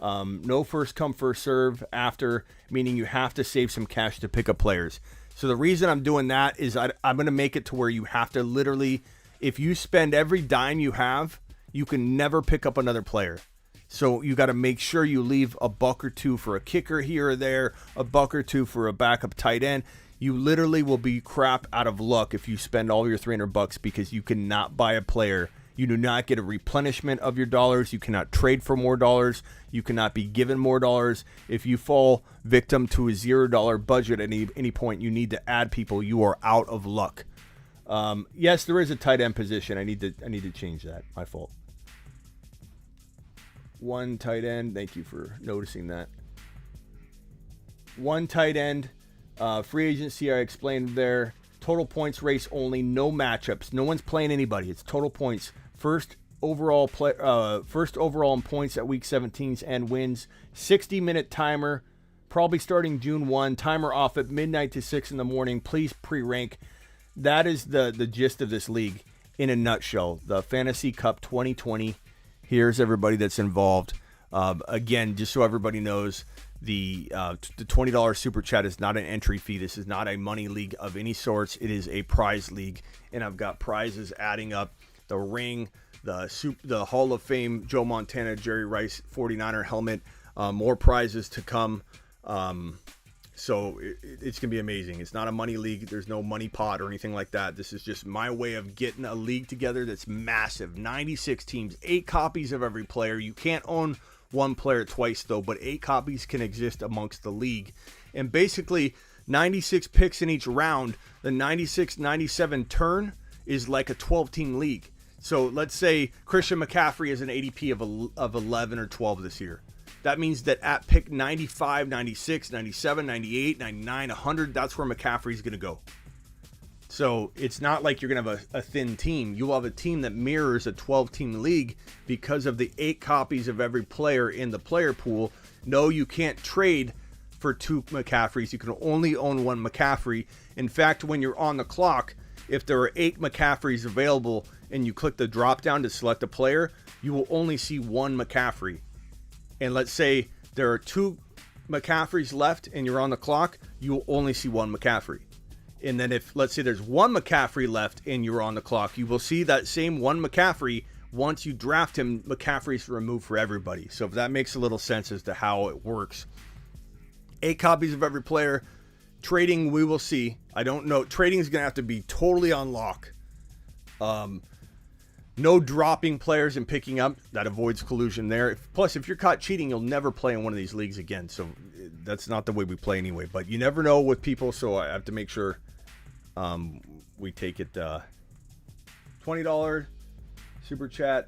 No first come, first serve after, meaning you have to save some cash to pick up players. So the reason I'm doing that is I'm going to make it to where you have to literally, if you spend every dime you have, you can never pick up another player. So you got to make sure you leave a buck or two for a kicker here or there, a buck or two for a backup tight end. You literally will be crap out of luck if you spend all your $300 because you cannot buy a player. You do not get a replenishment of your dollars. You cannot trade for more dollars. You cannot be given more dollars. If you fall victim to a $0 budget at any point, you need to add people. You are out of luck. Yes, there is a tight end position. I need to change that. My fault. 1 tight end. Thank you for noticing that. 1 tight end. Free agency, I explained there. Total points race only. No matchups. No one's playing anybody. It's total points. First overall in points at week 17's and wins. 60-minute timer. Probably starting June 1. Timer off at midnight to 6 in the morning. Please pre-rank. That is the gist of this league. in a nutshell. The Fantasy Cup 2020. Here's everybody that's involved. Again, just so everybody knows, the $20 super chat is not an entry fee. This is not a money league of any sorts. It is a prize league, and I've got prizes adding up. The ring, the Hall of Fame Joe Montana Jerry Rice 49er helmet, more prizes to come. So it's going to be amazing. It's not a money league. There's no money pot or anything like that. This is just my way of getting a league together that's massive. 96 teams, 8 copies of every player. You can't own one player twice, though, but 8 copies can exist amongst the league. And basically, 96 picks in each round. The 96-97 turn is like a 12-team league. So let's say Christian McCaffrey is an ADP of 11 or 12 this year. That means that at pick 95, 96, 97, 98, 99, 100, that's where McCaffrey's going to go. So it's not like you're going to have a thin team. You'll have a team that mirrors a 12-team league because of the 8 copies of every player in the player pool. No, you can't trade for 2 McCaffreys. You can only own 1 McCaffrey. In fact, when you're on the clock, if there are 8 McCaffreys available and you click the drop down to select a player, you will only see 1 McCaffrey. And let's say there are 2 McCaffreys left and you're on the clock, you will only see 1 McCaffrey. And then if, let's say there's 1 McCaffrey left and you're on the clock, you will see that same 1 McCaffrey. Once you draft him, McCaffrey's removed for everybody. So if that makes a little sense as to how it works. 8 copies of every player. Trading, we will see. I don't know. Trading is going to have to be totally on lock. No dropping players and picking up. That avoids collusion there. Plus, if you're caught cheating, you'll never play in one of these leagues again. So that's not the way we play anyway. But you never know with people, so I have to make sure we take it. $20 super chat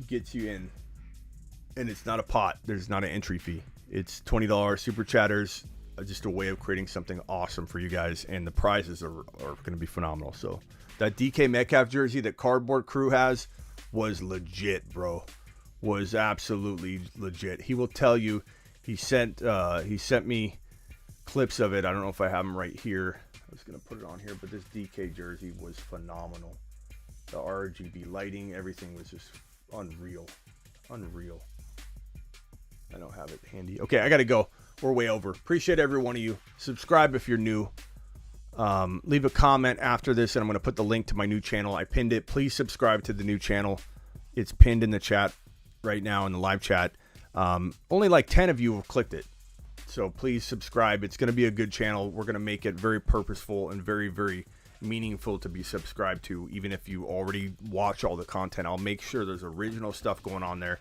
gets you in. And it's not a pot. There's not an entry fee. It's $20 super chatters. Just a way of creating something awesome for you guys, and the prizes are going to be phenomenal. So that DK Metcalf jersey that Cardboard Crew has was legit, bro. Was absolutely legit. He will tell you. He sent me clips of it. I don't know if I have them right here. I was going to put it on here, but this DK jersey was phenomenal. The RGB lighting, everything was just unreal. I don't have it handy. Okay, I got to go. We're way over. Appreciate every one of you. Subscribe if you're new. Leave a comment after this, and I'm going to put the link to my new channel. I pinned it. Please subscribe to the new channel. It's pinned in the chat right now in the live chat. Only like 10 of you have clicked it. So please subscribe. It's going to be a good channel. We're going to make it very purposeful and very, very meaningful to be subscribed to. Even if you already watch all the content, I'll make sure there's original stuff going on there.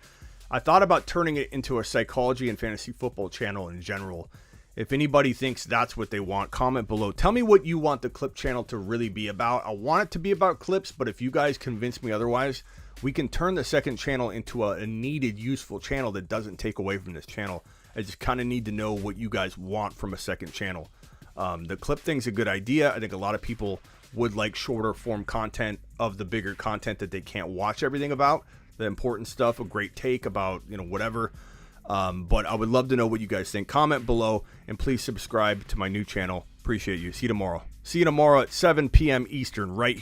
I thought about turning it into a psychology and fantasy football channel in general. If anybody thinks that's what they want, comment below. Tell me what you want the clip channel to really be about. I want it to be about clips, but if you guys convince me otherwise, we can turn the second channel into a needed, useful channel that doesn't take away from this channel. I just kind of need to know what you guys want from a second channel. The clip thing's a good idea. I think a lot of people would like shorter form content of the bigger content that they can't watch everything about. The important stuff, a great take about, whatever. But I would love to know what you guys think. Comment below, and please subscribe to my new channel. Appreciate you. See you tomorrow. See you tomorrow at 7 p.m. Eastern right here.